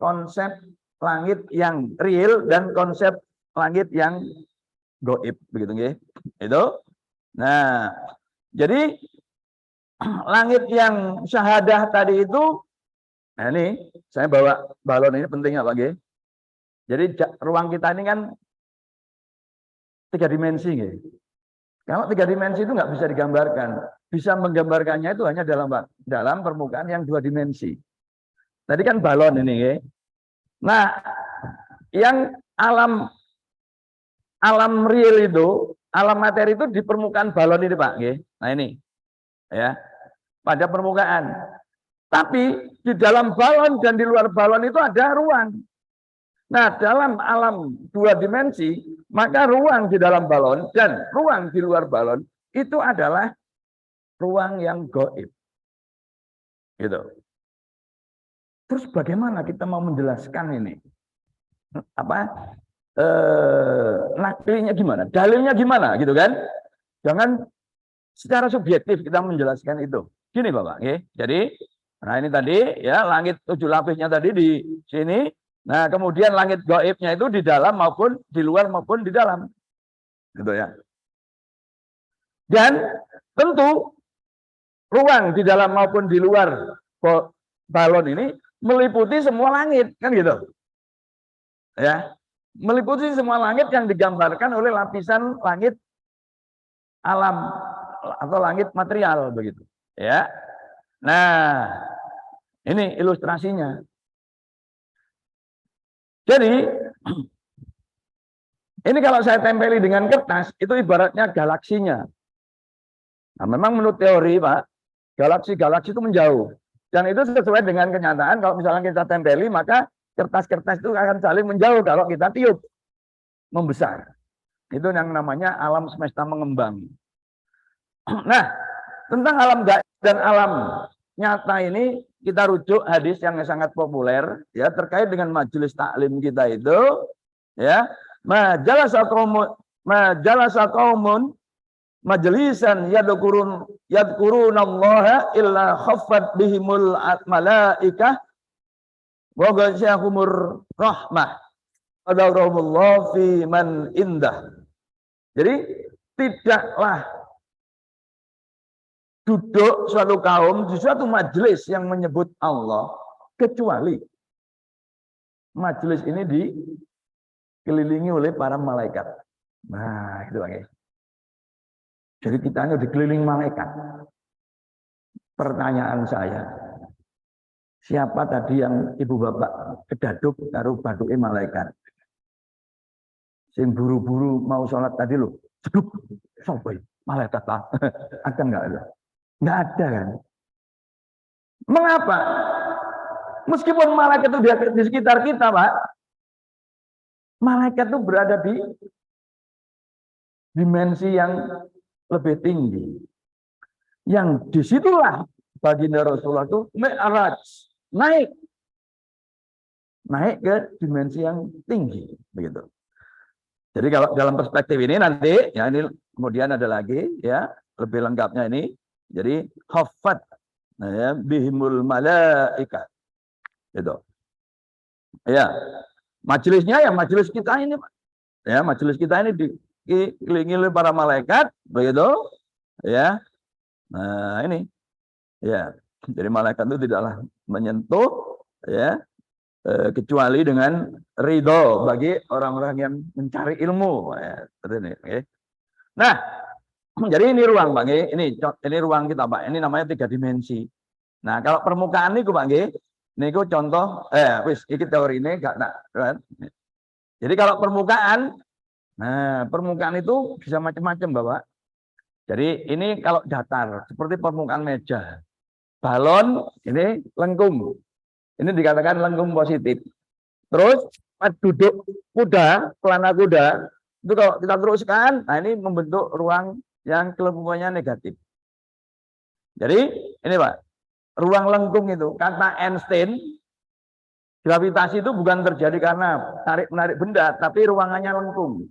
konsep langit yang real dan konsep langit yang goib begitu nggih. Itu. Nah, jadi langit yang syahadah tadi itu nah ini saya bawa balon ini penting Pak nggih. Jadi ruang kita ini kan 3 dimensi nggih. Kalau 3 dimensi itu nggak bisa digambarkan. Bisa menggambarkannya itu hanya dalam permukaan yang 2 dimensi. Tadi kan balon ini nggih. Nah, yang alam real itu, alam materi itu di permukaan balon ini Pak, nggih. Nah ini, ya, pada permukaan. Tapi di dalam balon dan di luar balon itu ada ruang. Nah, dalam alam 2 dimensi, maka ruang di dalam balon dan ruang di luar balon itu adalah ruang yang gaib. Gitu. Terus bagaimana kita mau menjelaskan ini? Naklinya gimana? Dalilnya gimana gitu kan? Jangan secara subjektif kita menjelaskan itu. Gini Bapak, okay? Jadi nah ini tadi ya langit 7 lapisnya tadi di sini. Nah, kemudian langit gaibnya itu di dalam maupun di luar maupun di dalam. Gitu ya. Dan tentu ruang di dalam maupun di luar balon ini meliputi semua langit, kan gitu. Ya, meliputi semua langit yang digambarkan oleh lapisan langit alam atau langit material begitu, ya. Nah, ini ilustrasinya. Jadi ini kalau saya tempeli dengan kertas itu ibaratnya galaksinya. Nah, memang menurut teori, Pak, Galaksi-galaksi itu menjauh. Dan itu sesuai dengan kenyataan. Kalau misalnya kita tempeli, maka kertas-kertas itu akan saling menjauh kalau kita tiup, membesar. Itu yang namanya alam semesta mengembang. Nah, tentang alam gaib dan alam nyata ini kita rujuk hadis yang sangat populer ya terkait dengan majelis taklim kita itu ya, majalasa qaumun majlisan yadkurunallaha illa khaffat bihimul malaikah wa ghasyahumur rahmah qadarullah fi man indah. Jadi tidaklah duduk suatu kaum di suatu majelis yang menyebut Allah kecuali majelis ini dikelilingi oleh para malaikat. Nah, itu Bang. Jadi kita hanya dikelilingi malaikat. Pertanyaan saya, siapa tadi yang ibu bapak kedaduk karo baduke malaikat? Sing buru-buru mau sholat tadi loh, jeduk, sampai malaikat lah. Ada enggak ada? Enggak ada kan? Mengapa? Meskipun malaikat itu di sekitar kita, Pak, malaikat itu berada di dimensi yang lebih tinggi. Yang disitulah baginda Rasulullah itu mi'raj, naik ke dimensi yang tinggi, begitu. Jadi kalau dalam perspektif ini nanti, ya ini kemudian ada lagi, ya lebih lengkapnya ini. Jadi hafat, ya, bihimul malaikat, gitu. Ya, majelisnya ya majelis kita ini, ya majelis kita ini dikelilingi oleh para malaikat, begitu, ya. Nah ini, ya. Jadi malaikat itu tidaklah menyentuh, ya. Kecuali dengan ridho bagi orang-orang yang mencari ilmu. Ya, okay. Nah, jadi ini ruang, Bang. Ini ruang kita, Pak. Ini namanya 3 dimensi. Nah, kalau permukaan ini, Bang, ini contoh, ini teori ini gak nak. Kan? Jadi kalau permukaan, nah permukaan itu bisa macam-macam, Bapak. Jadi ini kalau datar, seperti permukaan meja. Balon, ini lengkung. Ini dikatakan lengkung positif. Terus duduk kuda, pelana kuda, itu kalau kita teruskan, nah ini membentuk ruang yang kelengkungannya negatif. Jadi ini Pak, ruang lengkung itu, kata Einstein, gravitasi itu bukan terjadi karena tarik-menarik benda, tapi ruangannya lengkung.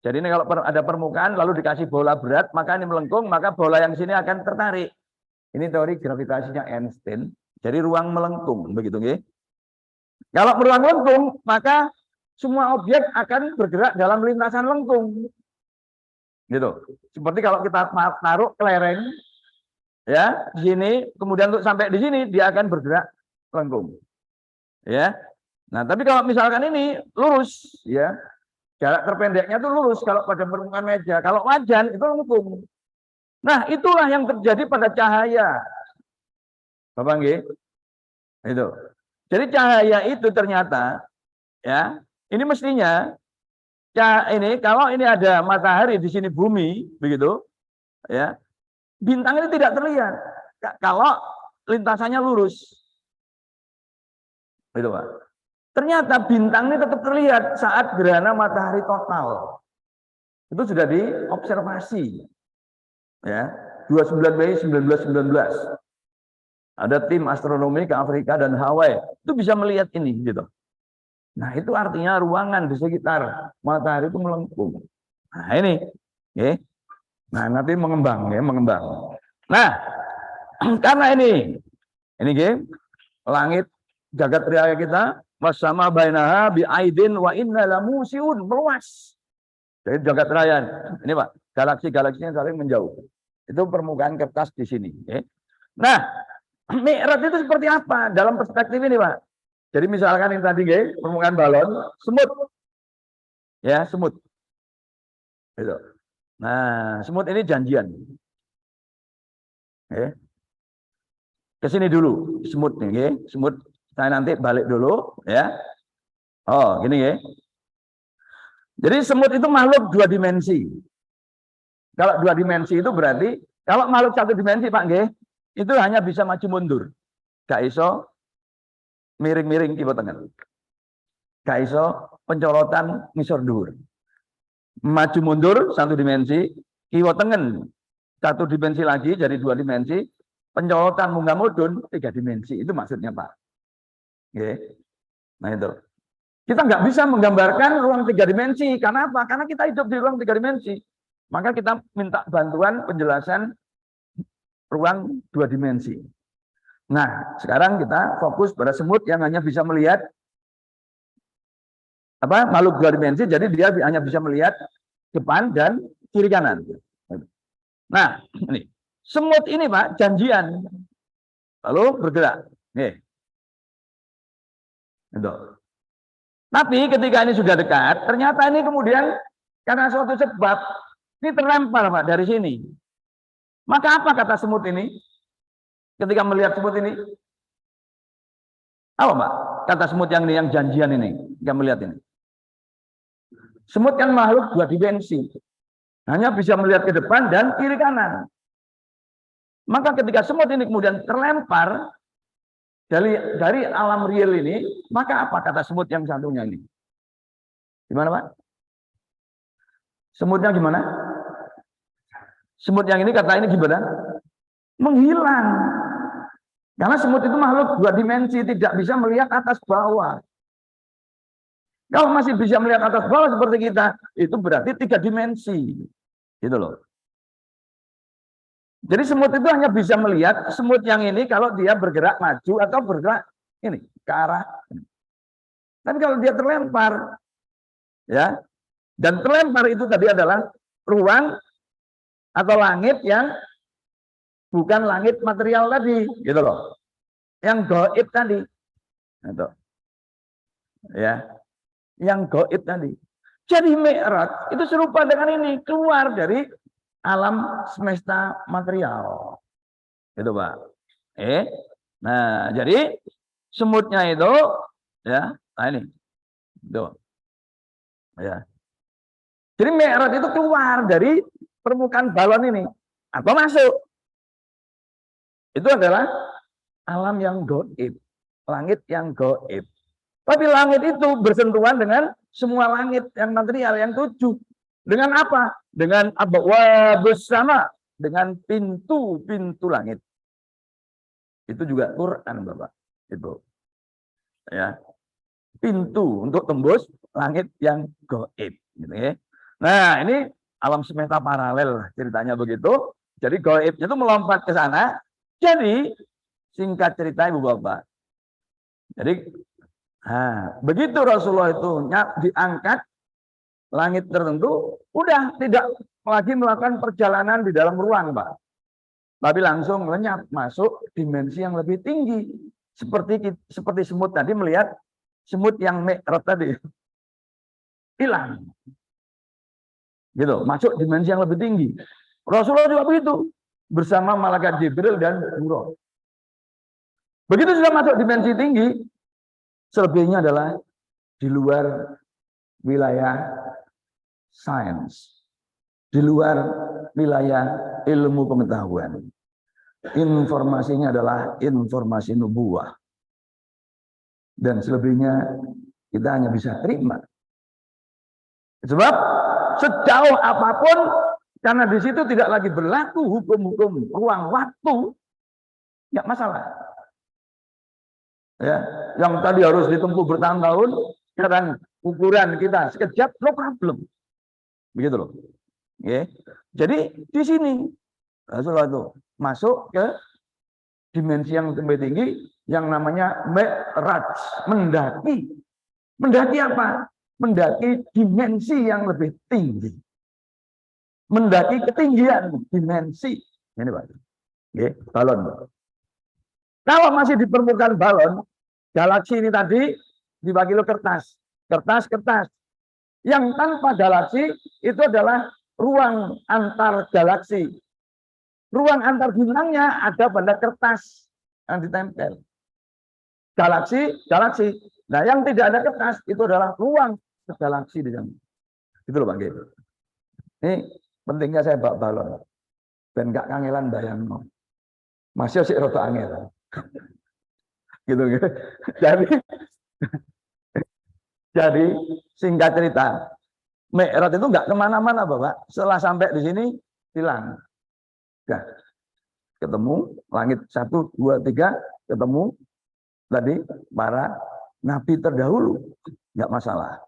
Jadi ini kalau ada permukaan lalu dikasih bola berat, maka ini melengkung, maka bola yang sini akan tertarik. Ini teori gravitasinya Einstein. Jadi ruang melengkung, begitu nggih. Kalau ruang lengkung, maka semua objek akan bergerak dalam lintasan lengkung. Gitu. Seperti kalau kita taruh kelereng ya, di sini, kemudian untuk sampai di sini dia akan bergerak lengkung. Ya. Nah, tapi kalau misalkan ini lurus ya, jarak terpendeknya itu lurus kalau pada permukaan meja. Kalau wajan itu lengkung. Nah, itulah yang terjadi pada cahaya. Bapak nggih? Itu. Jadi cahaya itu ternyata ya, ini mestinya ini kalau ini ada matahari di sini bumi begitu ya, bintang ini tidak terlihat kalau lintasannya lurus. Itu Pak. Ternyata bintang ini tetap terlihat saat gerhana matahari total. Itu sudah diobservasi. Ya, 29 Mei 1919. Ada tim astronomi ke Afrika dan Hawaii, itu bisa melihat ini gitu. Nah, itu artinya ruangan di sekitar matahari itu melengkung. Nah, ini. Okay. Nah, nanti mengembang ya, mengembang. Nah, karena ini okay, langit jagat raya kita wasama bainaha bi aidin wa inna lamusiun, meluas. Jadi jagat raya ini Pak, galaksi-galaksinya saling menjauh. Itu permukaan kertas di sini. Okay. Nah, mi'raj itu seperti apa dalam perspektif ini, Pak? Jadi misalkan yang tadi, permukaan balon, semut. Ya, semut. Gitu. Nah, semut ini janjian. Ke sini dulu, semut nih, semut. Saya nanti balik dulu, ya. Oh, gini, ya. Jadi semut itu makhluk 2 dimensi. Kalau 2 dimensi itu berarti, kalau makhluk 1 dimensi, Pak, itu hanya bisa maju mundur. Gak iso miring-miring kiwa tengen. Gak iso pencolotan ngisor dhuwur. Maju mundur satu dimensi, kiwa tengen satu dimensi lagi jadi 2 dimensi, pencolotan munggah mudhun 3 dimensi. Itu maksudnya, Pak. Oke. Nah itu. Kita nggak bisa menggambarkan ruang 3 dimensi. Karena apa? Karena kita hidup di ruang 3 dimensi. Maka kita minta bantuan penjelasan ruang 2 dimensi. Nah, sekarang kita fokus pada semut yang hanya bisa melihat makhluk 2 dimensi, jadi dia hanya bisa melihat depan dan kiri kanan. Nah, ini semut ini, Pak, janjian lalu bergerak. Nih. Itu. Tapi ketika ini sudah dekat, ternyata ini kemudian karena suatu sebab ini terlempar, Pak, dari sini. Maka apa kata semut ini? Ketika melihat semut ini, apa, Pak? Kata semut yang ini, yang janjian ini, ketika melihat ini. Semut kan makhluk 2 dimensi, hanya bisa melihat ke depan dan kiri kanan. Maka ketika semut ini kemudian terlempar dari alam real ini, maka apa kata semut yang satunya ini? Gimana, Pak? Semutnya gimana? Semut yang ini kata ini gimana? Menghilang. Karena semut itu makhluk 2 dimensi, tidak bisa melihat atas bawah. Kalau masih bisa melihat atas bawah seperti kita, itu berarti 3 dimensi. Gitu loh. Jadi semut itu hanya bisa melihat semut yang ini kalau dia bergerak maju atau bergerak ini ke arah ini. Tapi kalau dia terlempar, ya, dan terlempar itu tadi adalah ruang atau langit yang bukan langit material tadi, gitu loh. Yang gaib tadi. Gitu. Ya. Yang gaib tadi. Jadi Mi'raj itu serupa dengan ini, keluar dari alam semesta material. Itu, Pak. Nah, jadi semutnya itu ya, nah ini. Itu. Ya. Jadi Mi'raj itu keluar dari permukaan balon ini atau masuk. Itu adalah alam yang gaib, langit yang gaib. Tapi langit itu bersentuhan dengan semua langit yang material yang 7. Dengan apa? Dengan abwabus sama, dengan pintu-pintu langit. Itu juga Quran, Bapak. Itu. Ya. Pintu untuk tembus langit yang gaib, gitu ya. Nah, ini alam semesta paralel ceritanya begitu. Jadi gaibnya itu melompat ke sana. Jadi singkat cerita Ibu Bapak. Jadi begitu Rasulullah itu diangkat langit tertentu, udah tidak lagi melakukan perjalanan di dalam ruang, Pak. Tapi langsung lenyap masuk dimensi yang lebih tinggi. Seperti semut tadi melihat semut yang Mi'raj tadi. Hilang. Gitu, masuk dimensi yang lebih tinggi. Rasulullah juga begitu, bersama malaikat Jibril dan Buraq. Begitu sudah masuk dimensi tinggi, selebihnya adalah di luar wilayah sains, di luar wilayah ilmu pengetahuan. Informasinya adalah informasi nubuwah. Dan selebihnya kita hanya bisa terima. Sebab sejauh apapun, karena di situ tidak lagi berlaku hukum-hukum ruang waktu, nggak masalah. Ya, yang tadi harus ditempuh bertahun-tahun, sekarang ukuran kita sekejap, no problem. Begitu loh. Ya. Jadi di sini Rasulullah itu masuk ke dimensi yang lebih tinggi yang namanya Mi'raj, mendaki. Mendaki apa? Mendaki dimensi yang lebih tinggi. Mendaki ketinggian dimensi. Ini Pak. Ya, balon. Kalau masih di permukaan balon, galaksi ini tadi dibagi lo kertas. Kertas. Yang tanpa galaksi itu adalah ruang antar galaksi. Ruang antar bintangnya ada pada kertas yang ditempel. Galaksi. Nah, yang tidak ada kertas itu adalah ruang galaksi di sana. Itu loh Pak G. Ini pentingnya saya bawa balon. Dan nggak kangelan bayang. Masih sih rada angel. Gitu. Jadi singkat cerita, Mi'raj itu nggak kemana-mana Bapak. Setelah sampai di sini hilang. Nah, ketemu langit 1, 2, 3, ketemu tadi para nabi terdahulu, nggak masalah.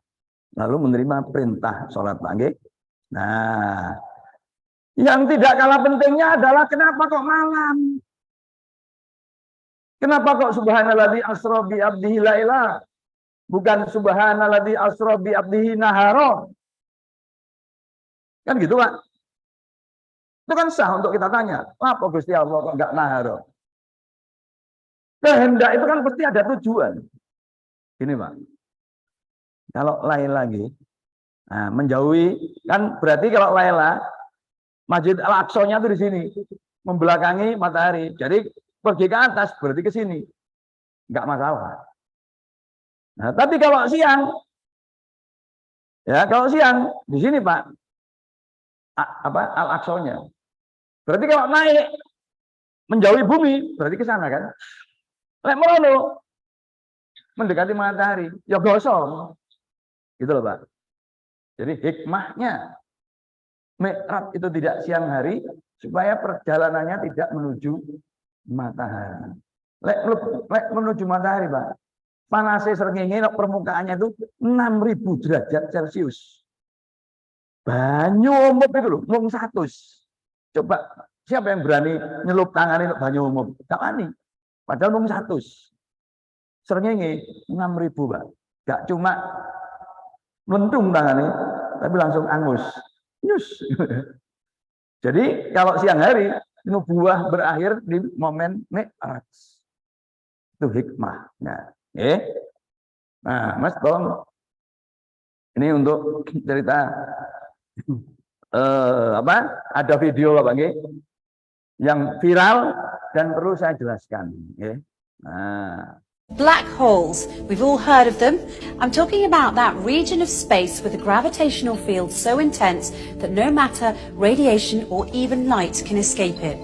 Lalu menerima perintah sholat pagi. Nah, yang tidak kalah pentingnya adalah kenapa kok malam? Kenapa kok subhanalladzi asra bi abdihi laila? Bukan subhanalladzi asra bi abdihi nahara. Kan gitu, Pak. Itu kan sah untuk kita tanya. Apa Gusti Allah kok enggak nahara? Kehendak itu kan pasti ada tujuan. Ini, Pak. Kalau lain lagi, nah, menjauhi, kan berarti kalau Laila, Masjid Al-Aqsa-nya itu di sini, membelakangi matahari. Jadi pergi ke atas berarti ke sini, nggak masalah. Nah, tapi kalau siang, ya kalau siang di sini Pak, Al-Aqsa-nya. Berarti kalau naik menjauhi bumi berarti ke sana kan? Lek merono mendekati matahari, ya gosong. Gitu loh Pak. Jadi hikmahnya Mi'raj itu tidak siang hari supaya perjalanannya tidak menuju matahari. Lek menuju matahari Pak, panasnya srengenge permukaannya itu 6.000 derajat Celcius. Banyu umum itu loh, mung 100. Coba siapa yang berani nyelup tangannya untuk banyu umum? Tak wani. Padahal mung 100. Srengenge 6.000 Pak. Gak cuma mentung tangannya, tapi langsung angus. Nyus. Jadi kalau siang hari nubuah berakhir di momen Mi'raj. Itu hikmahnya. Nah, Mas tolong ini untuk cerita ada video Bapak yang viral dan perlu saya jelaskan. Nah. Black holes, we've all heard of them. I'm talking about that region of space with a gravitational field so intense that no matter radiation or even light can escape it.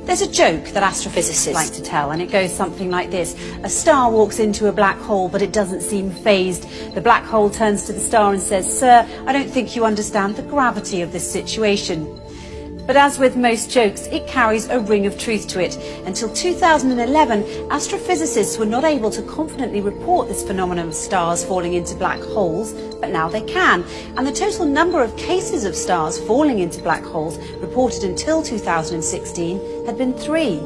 There's a joke that astrophysicists like to tell, and it goes something like this. A star walks into a black hole, but it doesn't seem phased. The black hole turns to the star and says, "Sir, I don't think you understand the gravity of this situation." But as with most jokes, it carries a ring of truth to it. Until 2011, astrophysicists were not able to confidently report this phenomenon of stars falling into black holes, but now they can. And the total number of cases of stars falling into black holes reported until 2016 had been 3.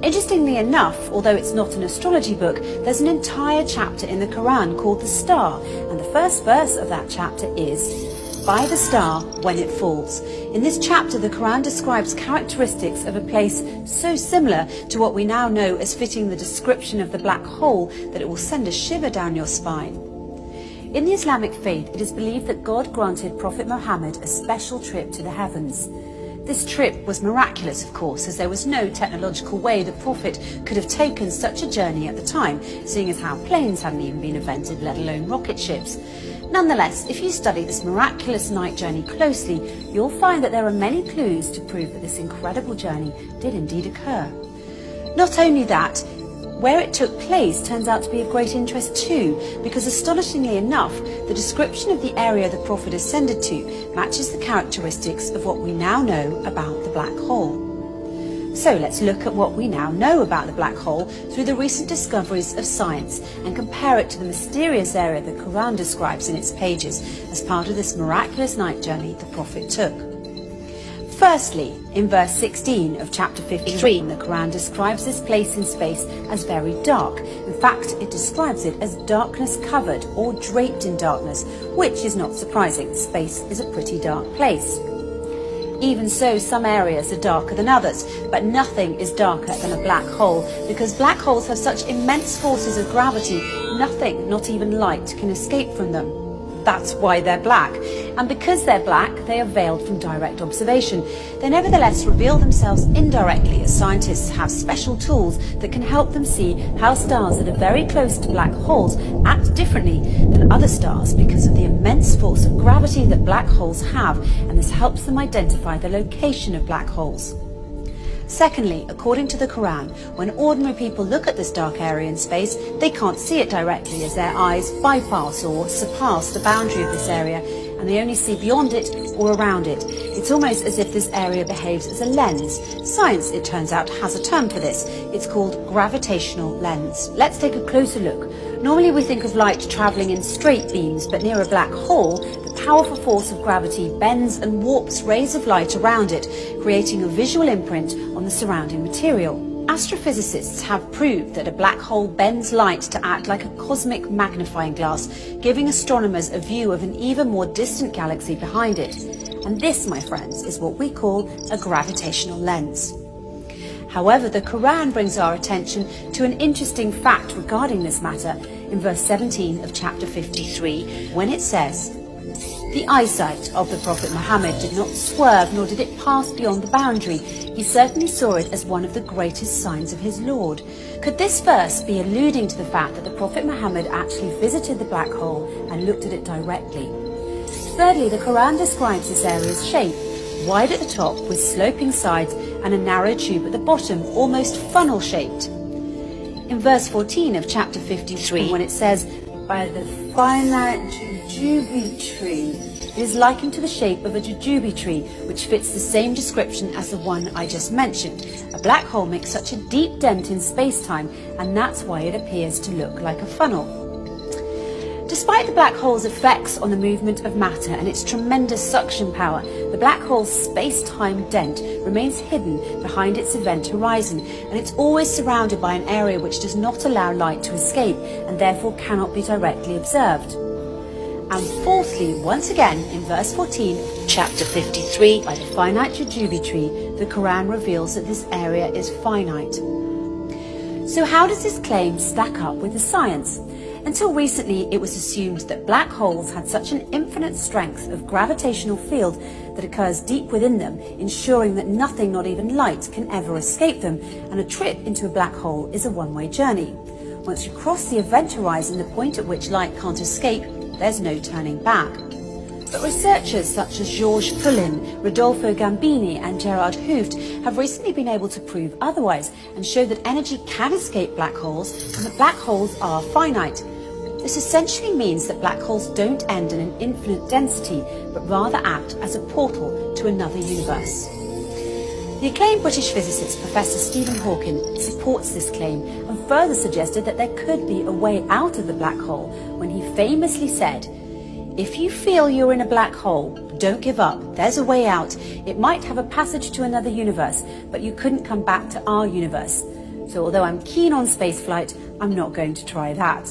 Interestingly enough, although it's not an astrology book, there's an entire chapter in the Quran called The Star, and the first verse of that chapter is, "By the star when it falls." In this chapter, the Quran describes characteristics of a place so similar to what we now know as fitting the description of the black hole that it will send a shiver down your spine. In the Islamic faith, it is believed that God granted Prophet Muhammad a special trip to the heavens. This trip was miraculous, of course, as there was no technological way the Prophet could have taken such a journey at the time, seeing as how planes hadn't even been invented, let alone rocket ships. Nonetheless, if you study this miraculous night journey closely, you'll find that there are many clues to prove that this incredible journey did indeed occur. Not only that, where it took place turns out to be of great interest too, because astonishingly enough, the description of the area the Prophet ascended to matches the characteristics of what we now know about the black hole. So let's look at what we now know about the black hole through the recent discoveries of science and compare it to the mysterious area the Quran describes in its pages as part of this miraculous night journey the Prophet took. Firstly, in verse 16 of chapter 53, the Quran describes this place in space as very dark. In fact, it describes it as darkness covered or draped in darkness, which is not surprising. Space is a pretty dark place. Even so, some areas are darker than others, but nothing is darker than a black hole, because black holes have such immense forces of gravity, nothing, not even light, can escape from them. That's why they're black. And because they're black, they are veiled from direct observation. They nevertheless reveal themselves indirectly, as scientists have special tools that can help them see how stars that are very close to black holes act differently than other stars because of the immense force of gravity that black holes have, and this helps them identify the location of black holes. Secondly, according to the Quran, when ordinary people look at this dark area in space, they can't see it directly as their eyes bypass or surpass the boundary of this area, and they only see beyond it or around it. It's almost as if this area behaves as a lens. Science, it turns out, has a term for this. It's called gravitational lens. Let's take a closer look. Normally we think of light travelling in straight beams, but near a black hole, the powerful force of gravity bends and warps rays of light around it, creating a visual imprint on the surrounding material. Astrophysicists have proved that a black hole bends light to act like a cosmic magnifying glass, giving astronomers a view of an even more distant galaxy behind it. And this, my friends, is what we call a gravitational lens. However, the Quran brings our attention to an interesting fact regarding this matter in verse 17 of chapter 53, when it says, "The eyesight of the Prophet Muhammad did not swerve, nor did it pass beyond the boundary. He certainly saw it as one of the greatest signs of his Lord." Could this verse be alluding to the fact that the Prophet Muhammad actually visited the black hole and looked at it directly? Thirdly, the Quran describes this area's shape, wide at the top with sloping sides and a narrow tube at the bottom, almost funnel-shaped. In verse 14 of chapter 53, when it says, "By the finite jujube tree," it is likened to the shape of a jujube tree, which fits the same description as the one I just mentioned. A black hole makes such a deep dent in space-time, and that's why it appears to look like a funnel. Despite the black hole's effects on the movement of matter and its tremendous suction power, the black hole's space-time dent remains hidden behind its event horizon, and it's always surrounded by an area which does not allow light to escape and therefore cannot be directly observed. And fourthly, once again, in verse 14, chapter 53, by the finite jujube tree, the Quran reveals that this area is finite. So how does this claim stack up with the science? Until recently, it was assumed that black holes had such an infinite strength of gravitational field that occurs deep within them, ensuring that nothing, not even light, can ever escape them, and a trip into a black hole is a one-way journey. Once you cross the event horizon, the point at which light can't escape, there's no turning back. But researchers such as Georges Poulin, Rodolfo Gambini and Gerard Hooft have recently been able to prove otherwise and show that energy can escape black holes and that black holes are finite. This essentially means that black holes don't end in an infinite density, but rather act as a portal to another universe. The acclaimed British physicist Professor Stephen Hawking supports this claim and further suggested that there could be a way out of the black hole when he famously said, "If you feel you're in a black hole, don't give up. There's a way out. It might have a passage to another universe, but you couldn't come back to our universe. So although I'm keen on spaceflight, I'm not going to try that."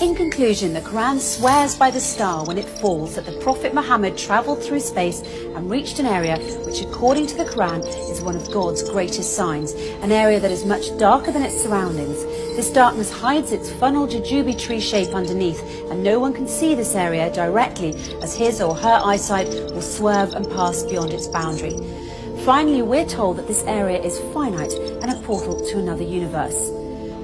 In conclusion, the Quran swears by the star when it falls that the Prophet Muhammad travelled through space and reached an area which, according to the Quran, is one of God's greatest signs, an area that is much darker than its surroundings. This darkness hides its funnel jujube tree shape underneath, and no one can see this area directly as his or her eyesight will swerve and pass beyond its boundary. Finally, we're told that this area is finite and a portal to another universe.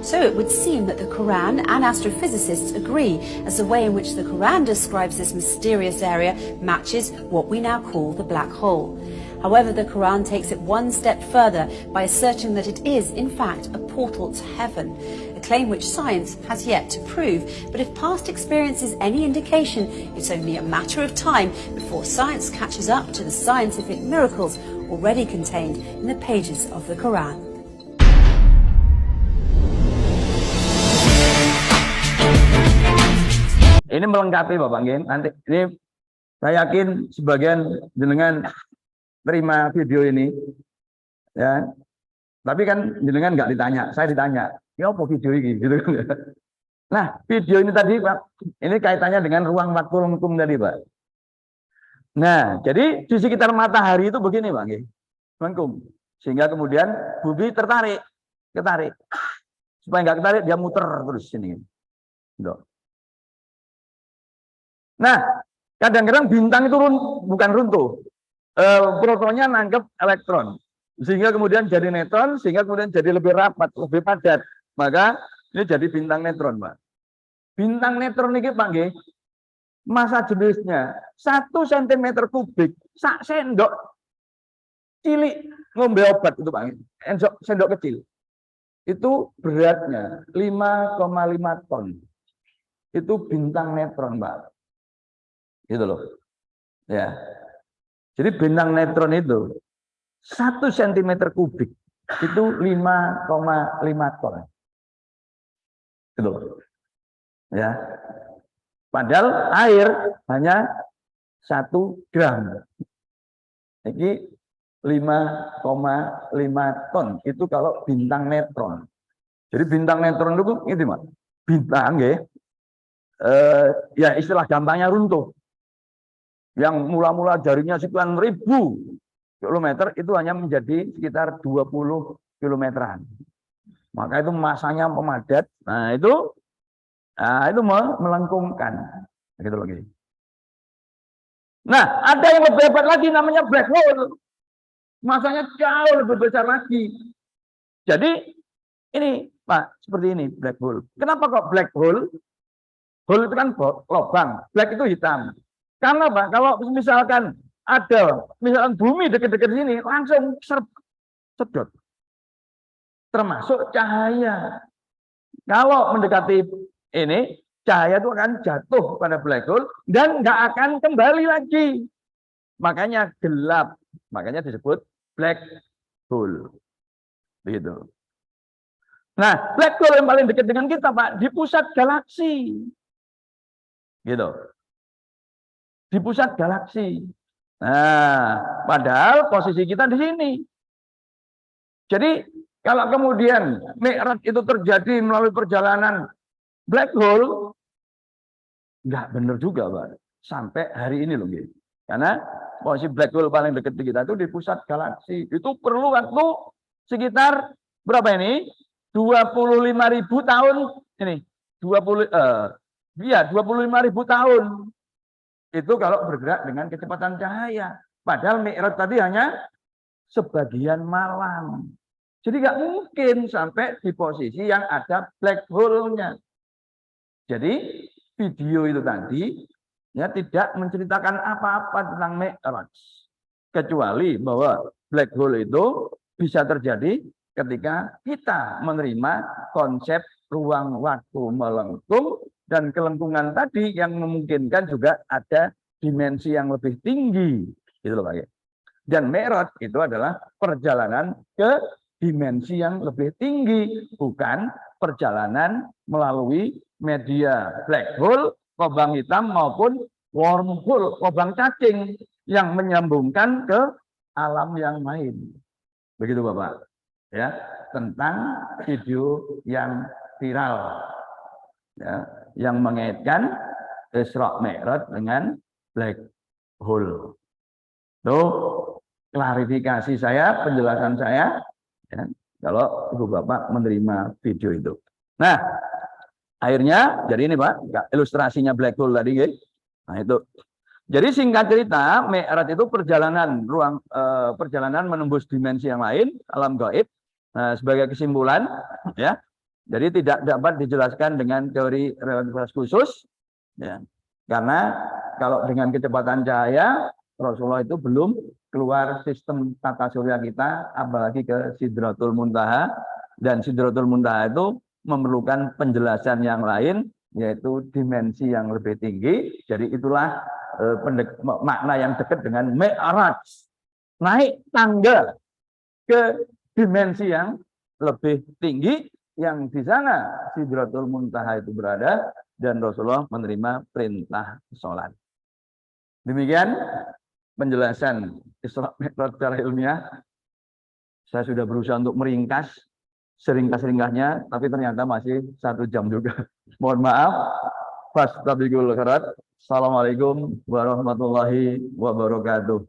So it would seem that the Quran and astrophysicists agree, as the way in which the Quran describes this mysterious area matches what we now call the black hole. However, the Quran takes it one step further by asserting that it is, in fact, a portal to heaven, a claim which science has yet to prove. But if past experience is any indication, it's only a matter of time before science catches up to the scientific miracles already contained in the pages of the Quran. Ini melengkapi Bapak nggih. Nanti ini saya yakin sebagian jenengan terima video ini ya. Tapi kan jenengan nggak ditanya, saya ditanya. Ya apa video ini gitu kan. Nah, video ini tadi Pak, ini kaitannya dengan ruang waktu lengkung tadi, Pak. Nah, jadi di sekitar matahari itu begini, Pak nggih. Lengkung. Sehingga kemudian bumi ketarik. Supaya nggak ketarik dia muter terus sini. Gitu. Nah, kadang-kadang bintang itu bukan runtuh. Protonnya nangkep elektron. Sehingga kemudian jadi neutron, sehingga kemudian jadi lebih rapat, lebih padat. Maka ini jadi bintang neutron, Pak. Bintang neutron ini, Pak nggih, massa jenisnya 1 cm kubik sak sendok. cilik ngombe obat itu Pak. Sendok kecil. Itu beratnya 5,5 ton. Itu bintang netron, Pak. Gitu loh. Ya. Jadi bintang netron itu 1 cm kubik itu 5,5 ton. Gitu loh. Ya. Padahal air hanya 1 gram. Ini 5,5 ton. Itu kalau bintang netron. Jadi bintang netron itu Mas. Bintang ya. Ya istilah gampangnya runtuh. Yang mula-mula jaringnya sekian ribu kilometer itu hanya menjadi sekitar 20 kilometeran. Maka itu masanya pemadat. Nah itu melengkungkan. Gitu loh. Nah, ada yang lebih hebat lagi namanya black hole. Masanya jauh lebih besar lagi. Jadi ini Pak, seperti ini black hole. Kenapa kok black hole? Hole itu kan lubang, black itu hitam. Karena Pak, kalau misalkan ada misalkan bumi dekat-dekat sini, langsung sedot. Termasuk cahaya. Kalau mendekati ini, cahaya itu akan jatuh pada black hole dan nggak akan kembali lagi. Makanya gelap. Makanya disebut black hole. Begitu. Nah, black hole yang paling dekat dengan kita, Pak, di pusat galaksi. Gitu. Di pusat galaksi. Nah, padahal posisi kita di sini. Jadi, kalau kemudian Mi'raj itu terjadi melalui perjalanan black hole, nggak benar juga, Pak. Sampai hari ini loh, gitu. Karena posisi black hole paling dekat di kita itu di pusat galaksi. Itu perlu waktu sekitar berapa ini? 25.000 tahun ini. 25.000 tahun. Itu kalau bergerak dengan kecepatan cahaya. Padahal Mi'raj tadi hanya sebagian malam. Jadi nggak mungkin sampai di posisi yang ada black hole-nya. Jadi video itu tadi ya tidak menceritakan apa-apa tentang Mi'raj. Kecuali bahwa black hole itu bisa terjadi ketika kita menerima konsep ruang waktu melengkung dan kelengkungan tadi yang memungkinkan juga ada dimensi yang lebih tinggi. Gitu loh Pak. Dan Mi'raj itu adalah perjalanan ke dimensi yang lebih tinggi, bukan perjalanan melalui media black hole, lubang hitam maupun wormhole, lubang cacing yang menyambungkan ke alam yang lain. Begitu Bapak. Ya, tentang video yang viral. Ya, yang mengaitkan Isra Mi'raj dengan black hole. Itu klarifikasi saya, penjelasan saya. Ya, kalau Ibu Bapak menerima video itu. Nah, akhirnya jadi ini Pak, ilustrasinya black hole tadi, guys. Nah itu. Jadi singkat cerita, Mi'raj itu perjalanan menembus dimensi yang lain, alam gaib. Nah, sebagai kesimpulan, ya, jadi tidak dapat dijelaskan dengan teori relativitas khusus, ya, karena kalau dengan kecepatan cahaya, Rasulullah itu belum keluar sistem tata surya kita, apalagi ke Sidratul Muntaha, dan Sidratul Muntaha itu memerlukan penjelasan yang lain, yaitu dimensi yang lebih tinggi. Jadi itulah makna yang dekat dengan Mi'raj, naik tangga ke dimensi yang lebih tinggi, yang di sana Sidratul Muntaha itu berada, dan Rasulullah menerima perintah sholat. Demikian penjelasan Isra Mi'raj secara ilmiah. Saya sudah berusaha untuk meringkas seringkas-ringkasnya, tapi ternyata masih 1 jam juga. Mohon maaf. Fastabiqul khairat. Assalamualaikum warahmatullahi wabarakatuh.